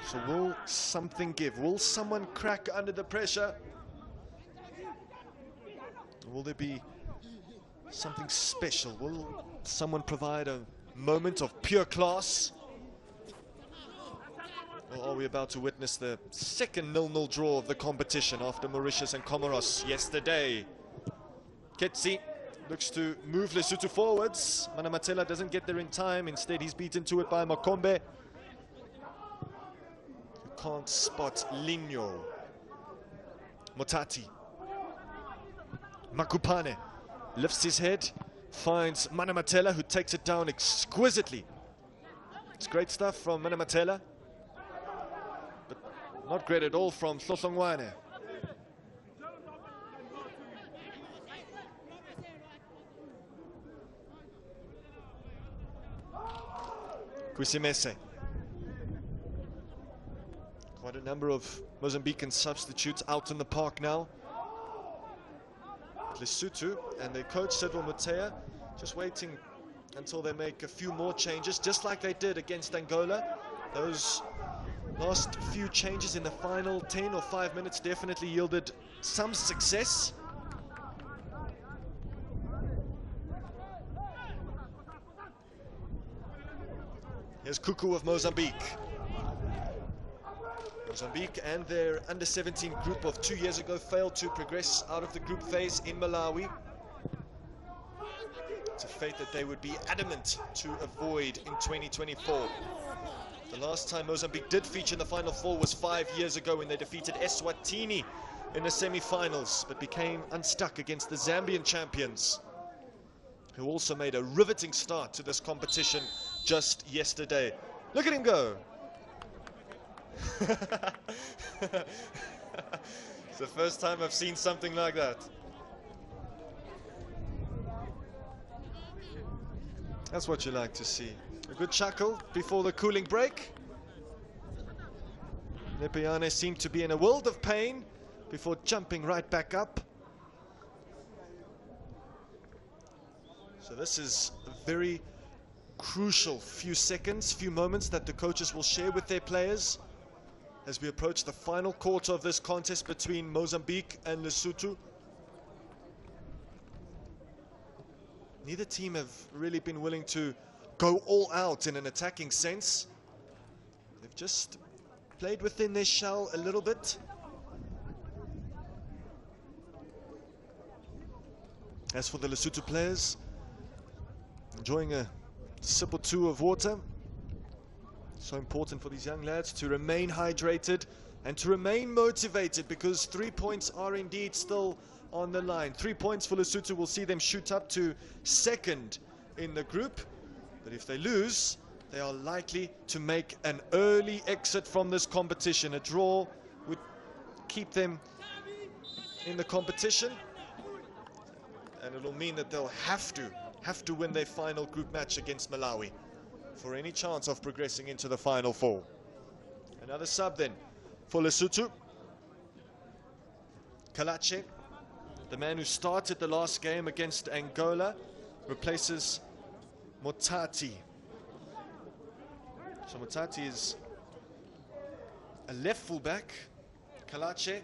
So will something give? Will someone crack under the pressure? Will there be something special? Will someone provide a moment of pure class? Or are we about to witness the second 0-0 draw of the competition after Mauritius and Comoros yesterday? Ketsi looks to move Lesotho forwards. Manamatela doesn't get there in time. Instead, he's beaten to it by Makombe. Can't spot Lino. Motati. Makupane lifts his head, finds Manamatela, who takes it down exquisitely. It's great stuff from Manamatela, but not great at all from Hlohlongwane. Kwisimese. Quite a number of Mozambican substitutes out in the park now. Lesotho and their coach Cedric Mutea just waiting until they make a few more changes, just like they did against Angola. Those last few changes in the final 10 or 5 minutes definitely yielded some success. Here's Kuku of Mozambique. Mozambique and their under-17 group of 2 years ago failed to progress out of the group phase in Malawi. It's a fate that they would be adamant to avoid in 2024. The last time Mozambique did feature in the Final Four was 5 years ago when they defeated Eswatini in the semi-finals, but became unstuck against the Zambian champions, who also made a riveting start to this competition just yesterday. Look at him go! It's the first time I've seen something like that. That's what you like to see. A good chuckle before the cooling break. Nepiane seemed to be in a world of pain before jumping right back up. So this is a very crucial few seconds, few moments that the coaches will share with their players as we approach the final quarter of this contest between Mozambique and Lesotho. Neither team have really been willing to go all out in an attacking sense. They've just played within their shell a little bit. As for the Lesotho players, enjoying a sip or two of water. So important for these young lads to remain hydrated and to remain motivated, because 3 points are indeed still on the line. 3 points for Lesotho will see them shoot up to second in the group. But if they lose, they are likely to make an early exit from this competition. A draw would keep them in the competition, and it'll mean that they'll have to win their final group match against Malawi for any chance of progressing into the Final Four. Another sub then for Lesotho. Kalache, the man who started the last game against Angola, replaces Motati. So Motati is a left fullback, Kalache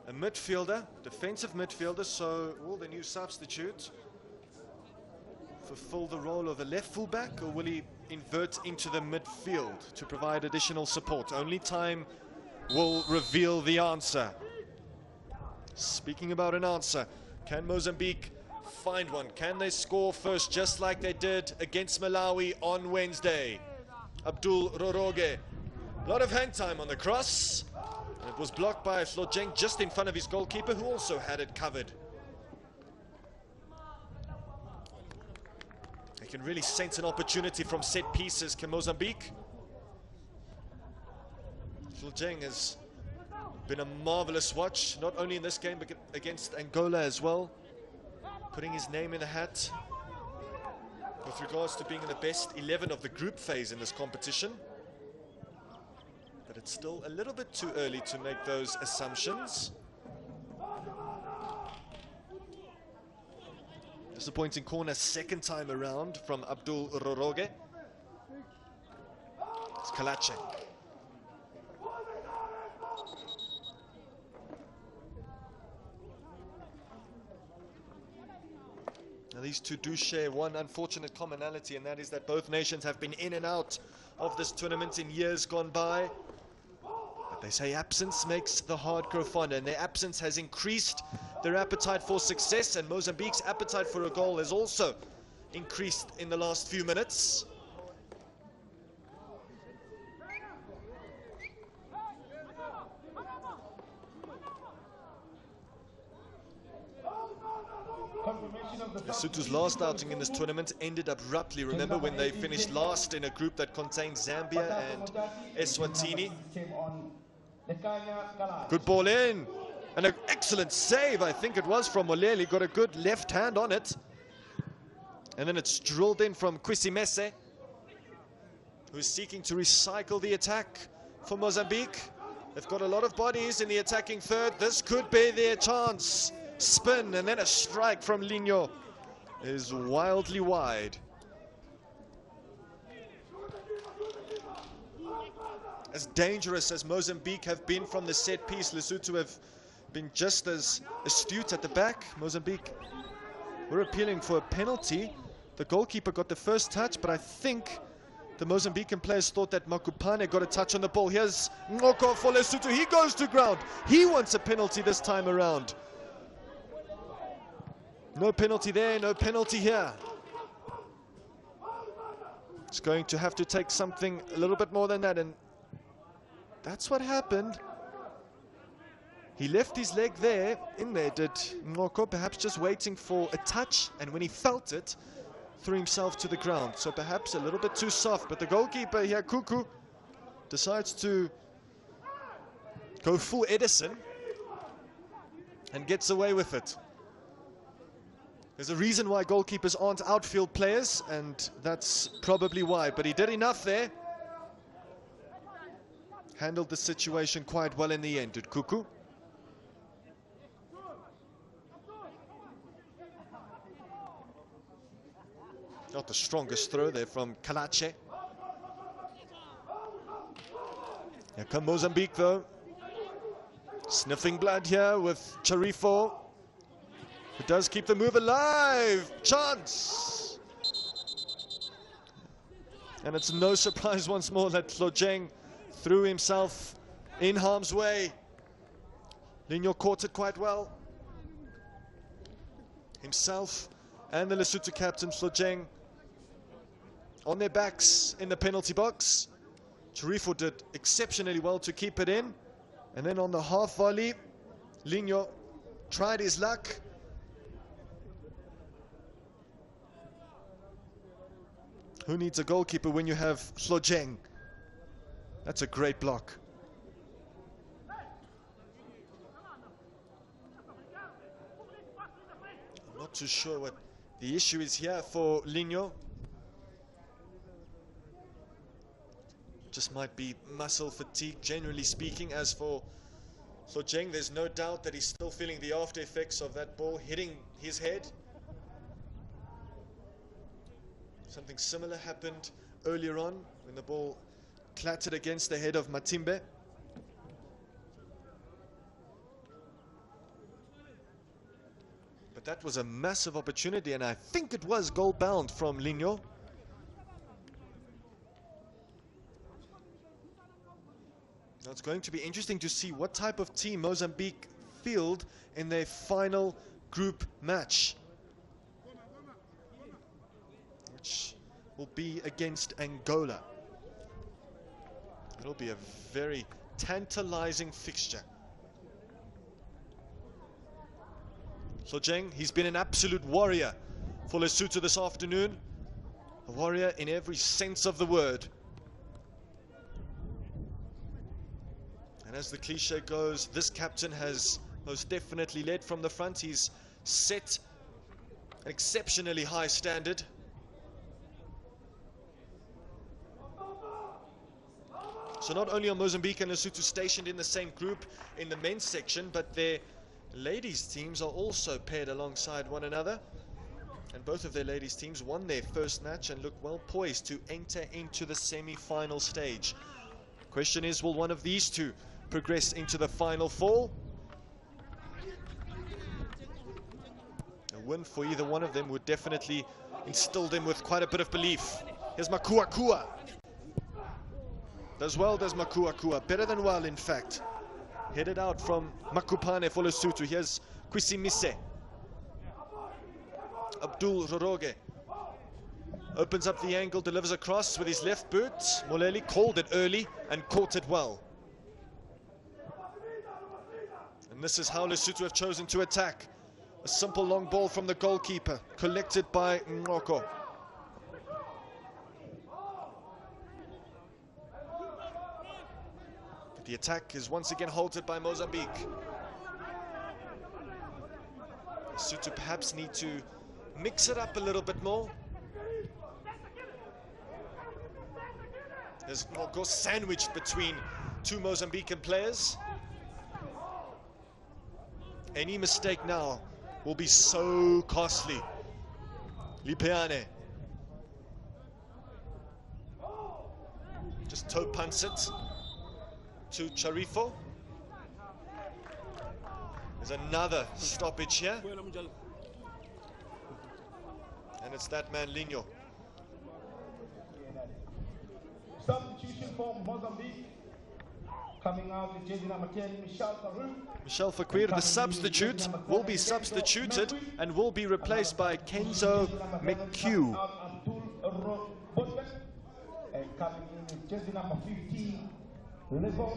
a midfielder, defensive midfielder, so will the new substitute fulfill the role of a left fullback, or will he invert into the midfield to provide additional support? Only time will reveal the answer. Speaking about an answer, can Mozambique find one? Can they score first, just like they did against Malawi on Wednesday? Abdul Roroge, a lot of hand time on the cross, and it was blocked by Hlojeng just in front of his goalkeeper, who also had it covered. They can really sense an opportunity from set pieces, can Mozambique? Hlojeng has been a marvelous watch, not only in this game but against Angola as well, putting his name in the hat with regards to being in the best 11 of the group phase in this competition. But it's still a little bit too early to make those assumptions. Disappointing corner second time around from Abdul Roroge. It's Kalache. Now these two do share one unfortunate commonality, and that is that both nations have been in and out of this tournament in years gone by. But they say absence makes the heart grow fonder, and their absence has increased their appetite for success, and Mozambique's appetite for a goal has also increased in the last few minutes. Lesotho's last outing in this tournament ended abruptly. Remember when they finished last in a group that contained Zambia and Eswatini? Good ball in. And an excellent save, I think it was, from Moleli. Got a good left hand on it. And then it's drilled in from Kwisimese, who's seeking to recycle the attack for Mozambique. They've got a lot of bodies in the attacking third. This could be their chance. Spin, and then a strike from Linho is wildly wide. As dangerous as Mozambique have been from the set piece, Lesotho have been just as astute at the back. Mozambique were appealing for a penalty. The goalkeeper got the first touch, but I think the Mozambican players thought that Makupane got a touch on the ball. Here's Ngoko for Lesotho. He goes to ground. He wants a penalty this time around. No penalty there, no penalty here. It's going to have to take something a little bit more than that, and that's what happened. He left his leg there, in there, did Ngoko, perhaps just waiting for a touch, and when he felt it, threw himself to the ground. So perhaps a little bit too soft, but the goalkeeper here, Kuku, decides to go full Edison and gets away with it. There's a reason why goalkeepers aren't outfield players, and that's probably why. But he did enough there. Handled the situation quite well in the end, did Kuku. Not the strongest throw there from Kalache. Here come Mozambique though. Sniffing blood here with Charifo. It does keep the move alive. Chance. And it's no surprise once more that Hlojeng threw himself in harm's way. Linho caught it quite well. Himself and the Lesotho captain Hlojeng on their backs in the penalty box. Charifo did exceptionally well to keep it in. And then on the half volley, Linho tried his luck. Who needs a goalkeeper when you have Hlojeng? That's a great block. I'm not too sure what the issue is here for Linho. Just might be muscle fatigue, generally speaking. As for Hlojeng, there's no doubt that he's still feeling the after effects of that ball hitting his head. Something similar happened earlier on when the ball clattered against the head of Matimbe. But that was a massive opportunity, and I think it was goal bound from Linho. Now it's going to be interesting to see what type of team Mozambique field in their final group match, which will be against Angola. It'll be a very tantalizing fixture. Hlojeng, he's been an absolute warrior for Lesotho this afternoon. A warrior in every sense of the word. And as the cliche goes, this captain has most definitely led from the front. He's set an exceptionally high standard. So not only are Mozambique and Lesotho stationed in the same group in the men's section, but their ladies teams are also paired alongside one another. And both of their ladies teams won their first match and look well poised to enter into the semi-final stage. Question is, will one of these two progress into the final four? A win for either one of them would definitely instill them with quite a bit of belief. Here's Makua Kua. Does well, does Makua Kua. Better than well, in fact. Headed out from Makupane for Lesotho. Here's Kwisimise. Abdul Roroge opens up the angle, delivers across with his left boot. Moleli called it early and caught it well. And this is how Lesotho have chosen to attack. A simple long ball from the goalkeeper, collected by Ngoko. The attack is once again halted by Mozambique. Lesotho perhaps need to mix it up a little bit more. There's Ngoko sandwiched between two Mozambican players. Any mistake now will be so costly. Lipeane just toe punts it to Charifo. There's another stoppage here. And it's that man, Linho. Substitution for Mozambique. Coming out with jersey number 10, Michel Fakwir, the substitute, will be substituted and will be replaced by Kenzo McHugh.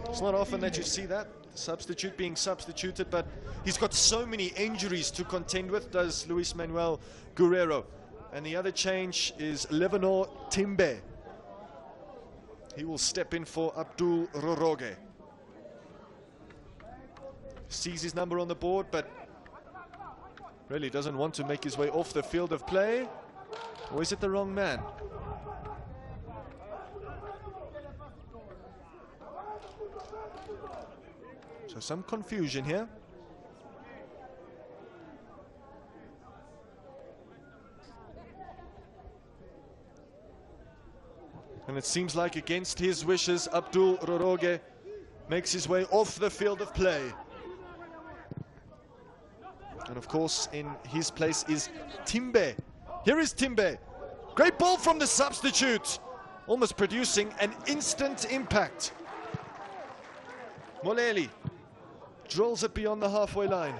It's not often that you see that, substitute being substituted, but he's got so many injuries to contend with, does Luis Manuel Guerrero. And the other change is Levanor Timbe. He will step in for Abdul Roroge. Sees his number on the board, but really doesn't want to make his way off the field of play. Or is it the wrong man? So some confusion here. And it seems like against his wishes, Abdul Roroge makes his way off the field of play. And of course, in his place is Timbe. Here is Timbe. Great ball from the substitute. Almost producing an instant impact. Moleli drills it beyond the halfway line.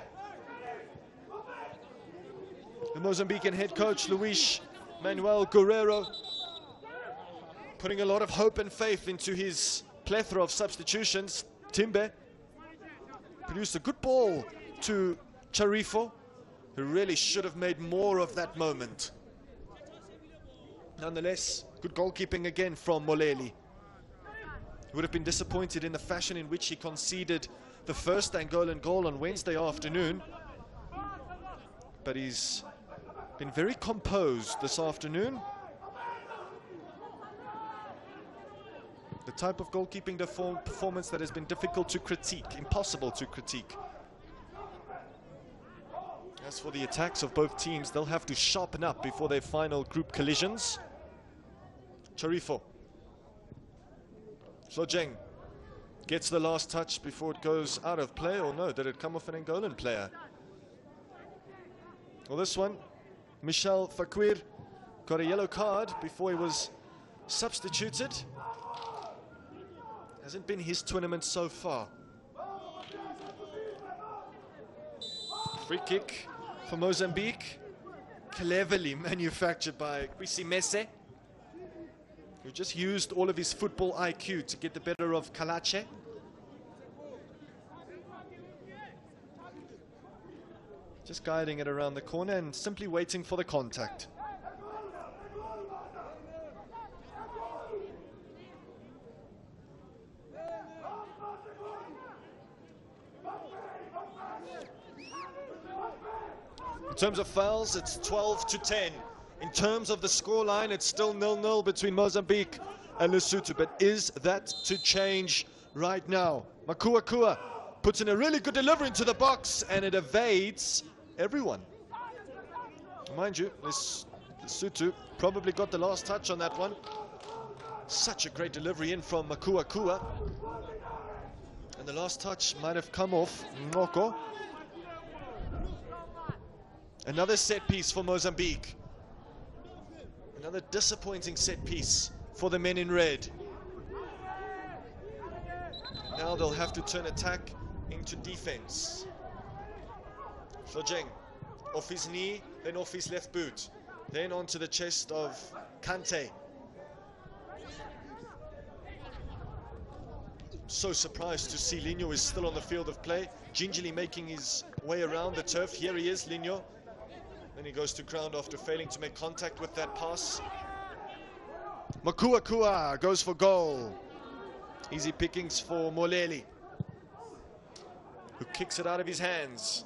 The Mozambican head coach, Luis Manuel Guerrero, putting a lot of hope and faith into his plethora of substitutions. Timbe produced a good ball to Charifo, who really should have made more of that moment. Nonetheless, good goalkeeping again from Moleli. He would have been disappointed in the fashion in which he conceded the first Angolan goal on Wednesday afternoon. But he's been very composed this afternoon. The type of goalkeeping performance that has been difficult to critique, impossible to critique. As for the attacks of both teams, they'll have to sharpen up before their final group collisions. Charifo. Slojeng gets the last touch before it goes out of play, or no, did it come off an Angolan player? Well, this one, Michel Fakwir got a yellow card before he was substituted. Hasn't been his tournament so far. Free kick for Mozambique, cleverly manufactured by Kwisimise, who just used all of his football IQ to get the better of Kalache. Just guiding it around the corner and simply waiting for the contact. In terms of fouls, it's 12-10. In terms of the scoreline, it's still 0-0 between Mozambique and Lesotho. But is that to change right now? Makua puts in a really good delivery into the box, and it evades everyone. Mind you, Lesotho probably got the last touch on that one. Such a great delivery in from Makua. And the last touch might have come off Ngoko. Another set piece for Mozambique. Another disappointing set piece for the men in red. Now they'll have to turn attack into defense. Hlojeng, off his knee, then off his left boot. Then onto the chest of Kante. So surprised to see Linho is still on the field of play, gingerly making his way around the turf. Here he is, Linho. Then he goes to ground after failing to make contact with that pass. Makua goes for goal. Easy pickings for Moleli, who kicks it out of his hands.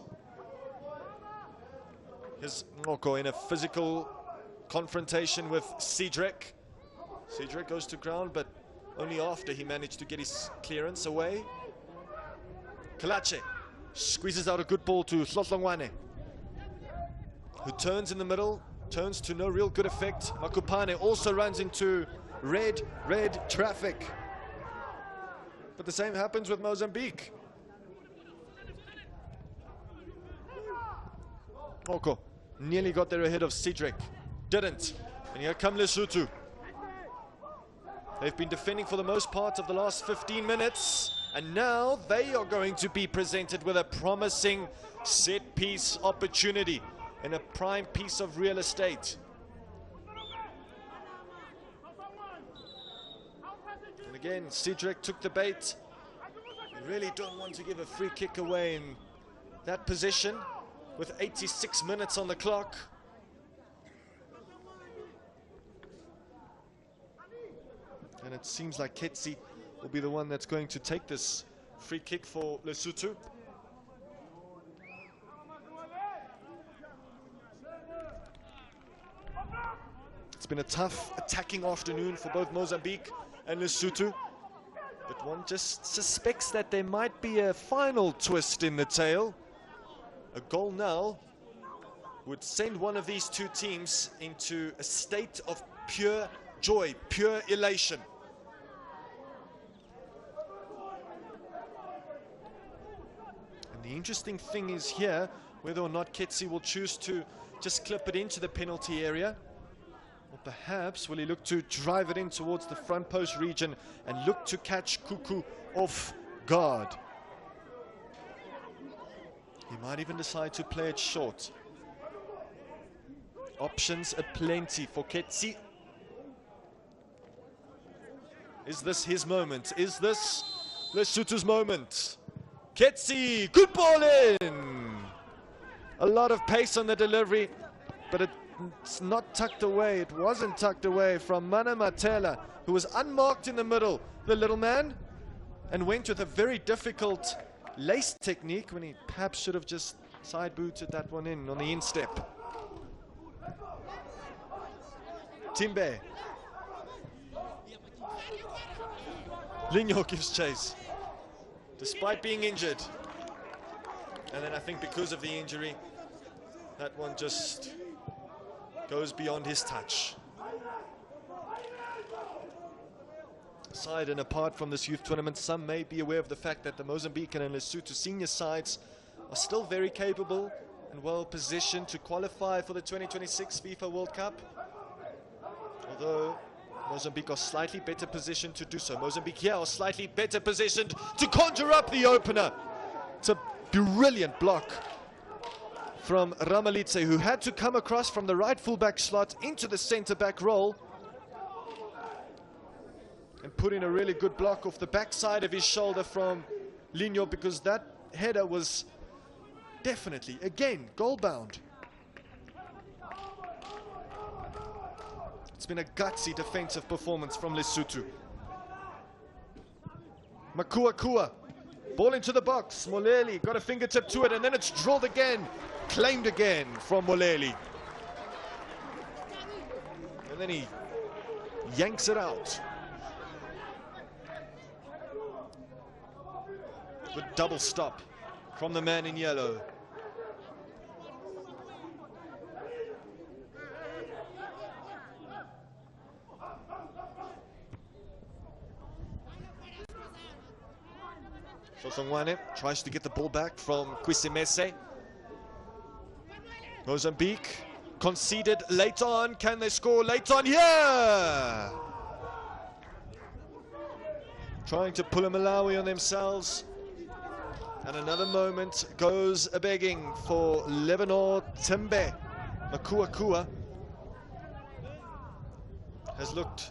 Here's Ngoko in a physical confrontation with Cedric. Cedric goes to ground, but only after he managed to get his clearance away. Kalache squeezes out a good ball to Hlohlongwane, who turns in the middle, turns to no real good effect. Makupane also runs into red traffic. But the same happens with Mozambique. Oko nearly got there ahead of Cedric. Didn't. And here come Lesotho. They've been defending for the most part of the last 15 minutes. And now they are going to be presented with a promising set-piece opportunity and a prime piece of real estate. And again, Cedric took the bait. You really don't want to give a free kick away in that position with 86 minutes on the clock. And it seems like Ketsi will be the one that's going to take this free kick for Lesotho. It's been a tough attacking afternoon for both Mozambique and Lesotho, but one just suspects that there might be a final twist in the tale. A goal now would send one of these two teams into a state of pure joy, pure elation. And the interesting thing is here whether or not Ketsi will choose to just clip it into the penalty area, or perhaps will he look to drive it in towards the front post region and look to catch Kuku off guard. He might even decide to play it short. Options aplenty for Ketsi. Is this his moment? Is this Lesotho's moment? Ketsi, good ball in! A lot of pace on the delivery, but it's not tucked away. It wasn't tucked away from Mana Matela, who was unmarked in the middle, the little man, and went with a very difficult lace technique when he perhaps should have just side booted that one in on the instep. Timbe. Linho gives chase, despite being injured. And then I think because of the injury, that one just goes beyond his touch. Aside and apart from this youth tournament, some may be aware of the fact that the Mozambican and Lesotho senior sides are still very capable and well positioned to qualify for the 2026 FIFA World Cup. Although Mozambique are slightly better positioned to do so. Mozambique here are slightly better positioned to conjure up the opener. It's a brilliant block from Ramalitse, who had to come across from the right fullback slot into the centre-back role and put in a really good block off the backside of his shoulder from Linho, because that header was definitely, again, goal-bound. It's been a gutsy defensive performance from Lesotho. Makua, ball into the box. Moleli got a fingertip to it, and then it's drilled again, claimed again from Moleli. And then he yanks it out. Good double stop from the man in yellow. Sosongwane tries to get the ball back from Kwisimese. Mozambique conceded late on. Can they score late on? Yeah! Trying to pull a Malawi on themselves. And another moment goes a-begging for Lebanon Timbe. Makua has looked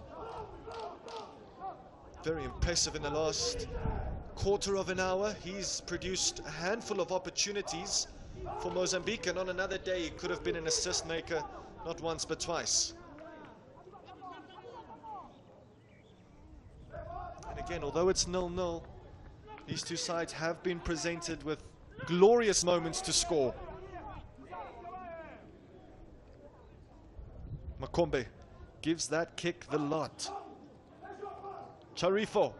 very impressive in the last quarter of an hour. He's produced a handful of opportunities for Mozambique, and on another day he could have been an assist maker, not once but twice. And again, although it's 0-0, these two sides have been presented with glorious moments to score. Makombe gives that kick the lot. Charifo.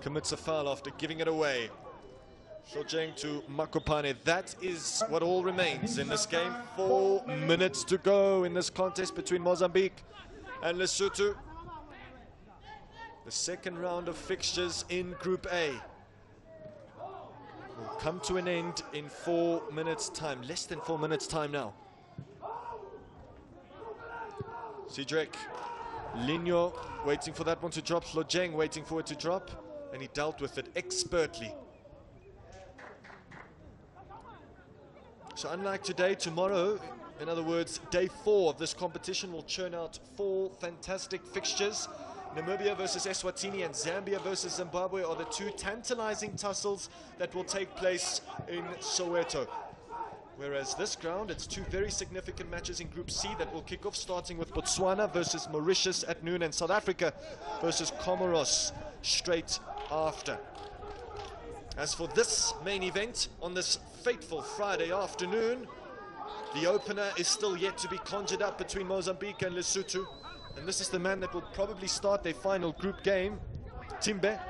Commits a foul after giving it away. Shojeng to Makopane. That is what all remains in this game. 4 minutes to go in this contest between Mozambique and Lesotho. The second round of fixtures in Group A will come to an end in 4 minutes' time. Less than 4 minutes' time now. Cedric Linho waiting for that one to drop. Shojeng waiting for it to drop. And he dealt with it expertly. So unlike today, tomorrow, in other words, day 4 of this competition will churn out 4 fantastic fixtures. Namibia versus Eswatini and Zambia versus Zimbabwe are the 2 tantalizing tussles that will take place in Soweto. Whereas this ground, it's 2 very significant matches in Group C that will kick off, starting with Botswana versus Mauritius at noon and South Africa versus Comoros straight after. As for this main event on this fateful Friday afternoon, the opener is still yet to be conjured up between Mozambique and Lesotho, and this is the man that will probably start their final group game, Timbe.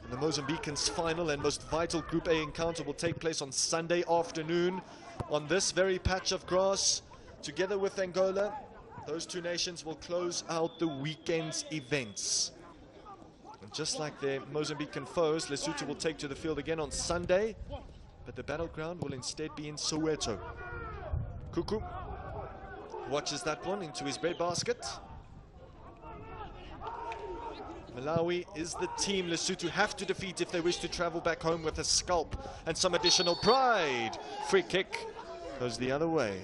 And the Mozambicans' final and most vital Group A encounter will take place on Sunday afternoon on this very patch of grass. Together with Angola, those 2 nations will close out the weekend's events. And just like their Mozambican foes, Lesotho will take to the field again on Sunday, but the battleground will instead be in Soweto. Kuku watches that one into his breadbasket. Malawi is the team Lesotho have to defeat if they wish to travel back home with a scalp and some additional pride. Free kick goes the other way.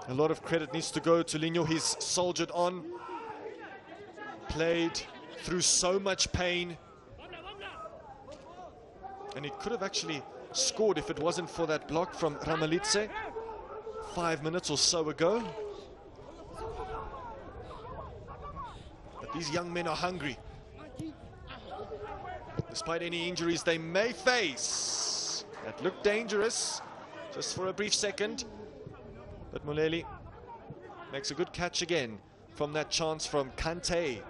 A lot of credit needs to go to Linho. He's soldiered on, played through so much pain, and he could have actually scored if it wasn't for that block from Ramalitse 5 minutes or so ago. But these young men are hungry, despite any injuries they may face. That looked dangerous just for a brief second. But Muleli makes a good catch again from that chance from Kante.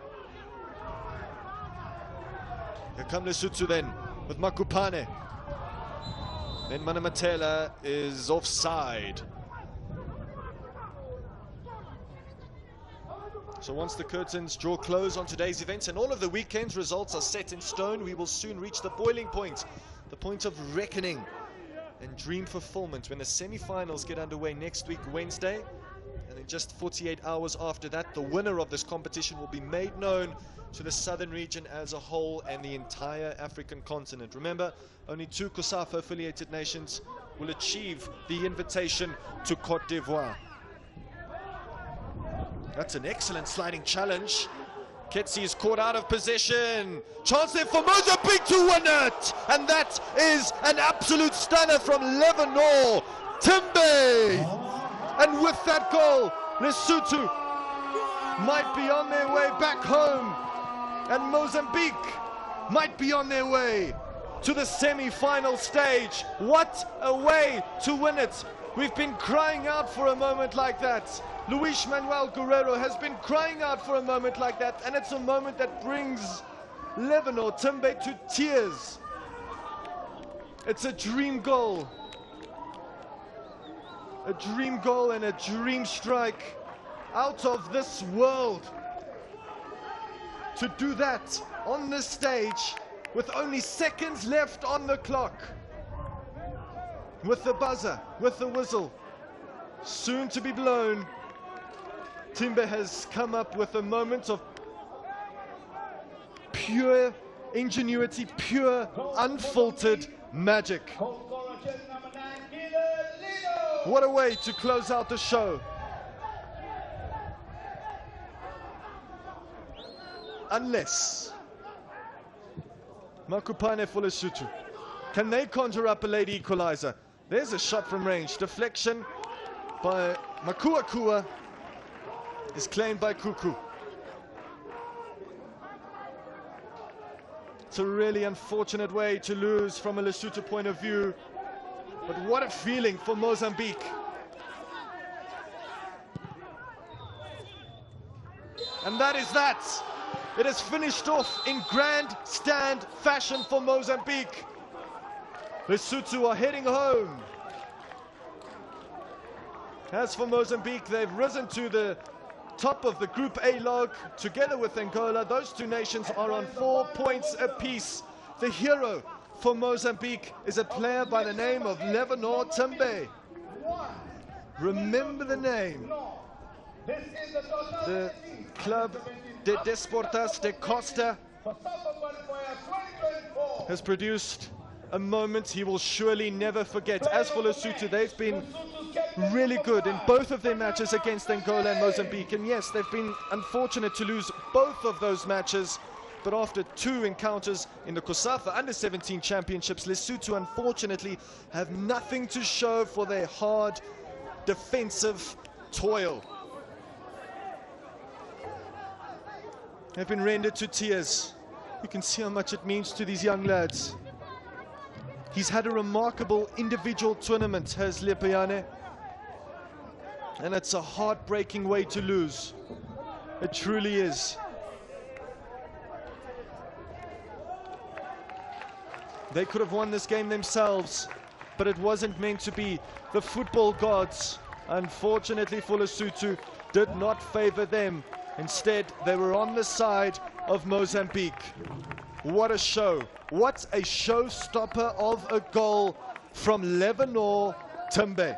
Here come Lesotho then with Makupane. Then Manamatela is offside. So once the curtains draw close on today's events and all of the weekend's results are set in stone, we will soon reach the boiling point, the point of reckoning and dream fulfillment when the semi-finals get underway next week, Wednesday. And in just 48 hours after that, the winner of this competition will be made known to the southern region as a whole and the entire African continent. Remember, only 2 COSAFA affiliated nations will achieve the invitation to Côte d'Ivoire. That's an excellent sliding challenge. Ketsi is caught out of position. Chance there for Mozambique to win it. And that is an absolute stunner from Lebanon Timbe. And with that goal, Lesotho might be on their way back home, and Mozambique might be on their way to the semi-final stage. What a way to win it. We've been crying out for a moment like that. Luis Manuel Guerrero has been crying out for a moment like that, and it's a moment that brings Levanor Timbe to tears. It's a dream goal. A dream goal and a dream strike out of this world. To do that on this stage with only seconds left on the clock, with the buzzer, with the whistle soon to be blown, Timbe has come up with a moment of pure ingenuity, pure unfiltered magic. What a way to close out the show. Unless Makupane for Lesotho, can they conjure up a late equalizer? There's a shot from range. Deflection by Makuakua is claimed by Kuku. It's a really unfortunate way to lose from a Lesotho point of view. But what a feeling for Mozambique. And that is that. It is finished off in grandstand fashion for Mozambique. Lesotho are heading home. As for Mozambique, they've risen to the top of the Group A log together with Angola. Those two nations are on 4 points apiece. The hero for Mozambique is a player by the name of Levanor Timbe. Remember the name. The Club de Desportas de Costa has produced a moment he will surely never forget. As for Lesotho, they've been really good in both of their matches against Angola and Mozambique. And yes, they've been unfortunate to lose both of those matches. But after 2 encounters in the COSAFA u17 championships, Lesotho unfortunately have nothing to show for their hard defensive toil. They've been rendered to tears. You can see how much it means to these young lads. He's had a remarkable individual tournament, has Lepiane. And it's a heartbreaking way to lose. It truly is. They could have won this game themselves, but it wasn't meant to be. The football gods, unfortunately for Lesotho, did not favor them. Instead, they were on the side of Mozambique. What a show. What a showstopper of a goal from Levanor Timbe.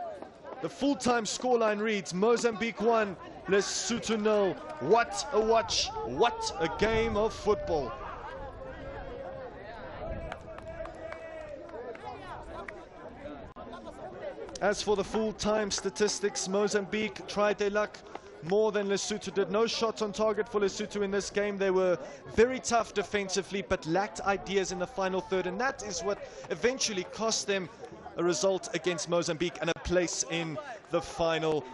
The full-time scoreline reads Mozambique 1, Lesotho 0. What a watch. What a game of football. As for the full-time statistics, Mozambique tried their luck more than Lesotho did. No shots on target for Lesotho in this game. They were very tough defensively, but lacked ideas in the final third, and that is what eventually cost them a result against Mozambique and a place in the final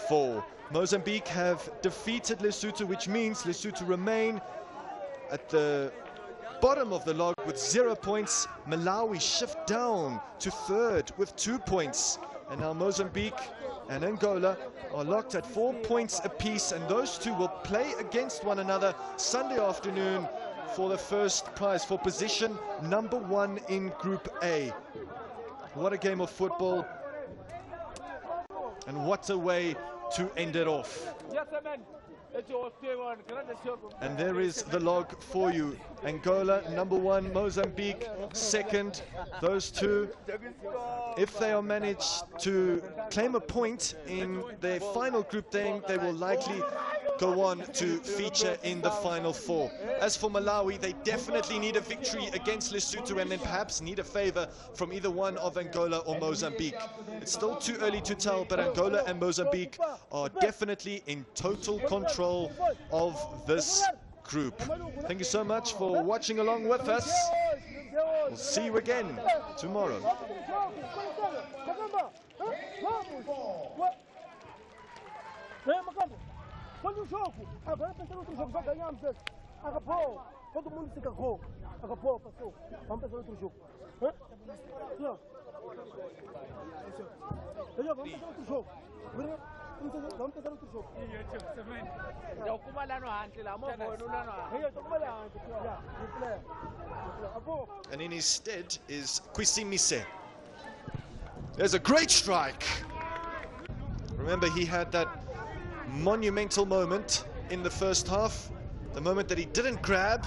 4. Mozambique have defeated Lesotho, which means Lesotho remain at the bottom of the log with 0 points. Malawi shift down to 3rd with 2 points. And now Mozambique and Angola are locked at 4 points apiece, and those two will play against one another Sunday afternoon for the first prize, for position number 1 in Group A. What a game of football, and what a way to end it off. And there is the log for you. Angola number 1, Mozambique 2nd. Those two, if they are managed to claim a point in their final group game, they will likely go on to feature in the final 4. As for Malawi, they definitely need a victory against Lesotho, and then perhaps need a favor from either one of Angola or Mozambique. It's still too early to tell, but Angola and Mozambique are definitely in total control of this group. Thank you so much for watching along with us. We'll see you again tomorrow. Olha o jogo. Agora pensar no outro jogo. Já ganhamos esse. Acabou. Todo mundo se cagou. Acabou, passou. Vamos pensar no outro jogo. Vamos pensar no outro jogo. Vamos pensar no outro jogo. And in his stead is Kwisimise. There's a great strike. Remember, he had that monumental moment in the first half, the moment that he didn't grab.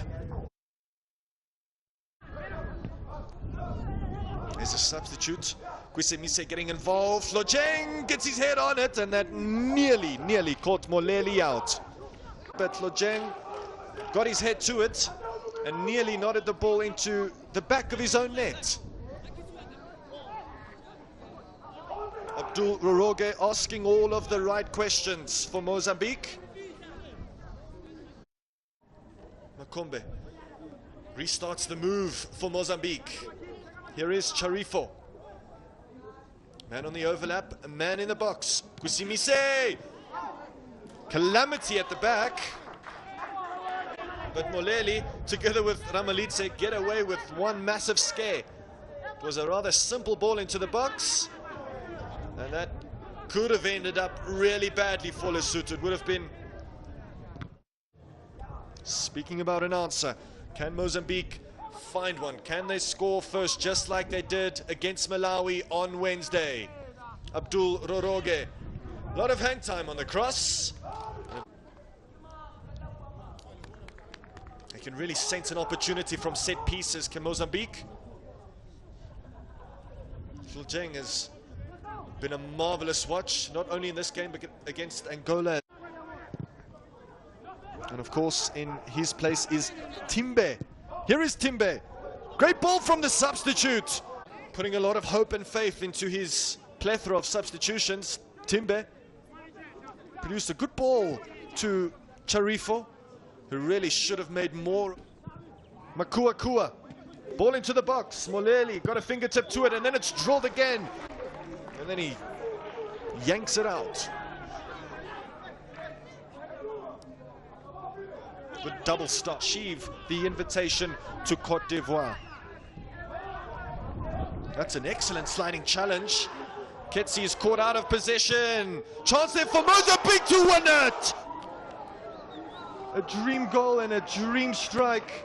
There's a substitute. Kwisimise getting involved. Lojeng gets his head on it, and that nearly caught Moleli out. But Lojeng got his head to it and nearly nodded the ball into the back of his own net. Abdul Roroge asking all of the right questions for Mozambique. Makombe restarts the move for Mozambique. Here is Charifo. Man on the overlap, a man in the box. Kwisimise! Calamity at the back. But Moleli, together with Ramalitse, get away with one massive scare. It was a rather simple ball into the box. And that could have ended up really badly for Lesotho. It would have been... Speaking about an answer, can Mozambique find one? Can they score first, just like they did against Malawi on Wednesday? Abdul Roroge. A lot of hang time on the cross. They can really sense an opportunity from set pieces, can Mozambique? Lojeng has been a marvelous watch, not only in this game, but against Angola. And of course, in his place is Timbe. Here is Timbe. Great ball from the substitute. Putting a lot of hope and faith into his plethora of substitutions. Timbe produced a good ball to Charifo, who really should have made more. Makua. Ball into the box. Moleli got a fingertip to it, and then it's drilled again. And then he yanks it out. Good double stop. Achieve the invitation to Cote d'Ivoire. That's an excellent sliding challenge. Ketsi is caught out of position. Chance there for Mozambique to win it! A dream goal and a dream strike.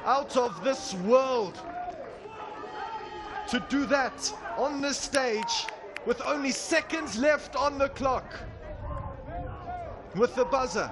Out of this world. To do that on this stage with only seconds left on the clock. With the buzzer.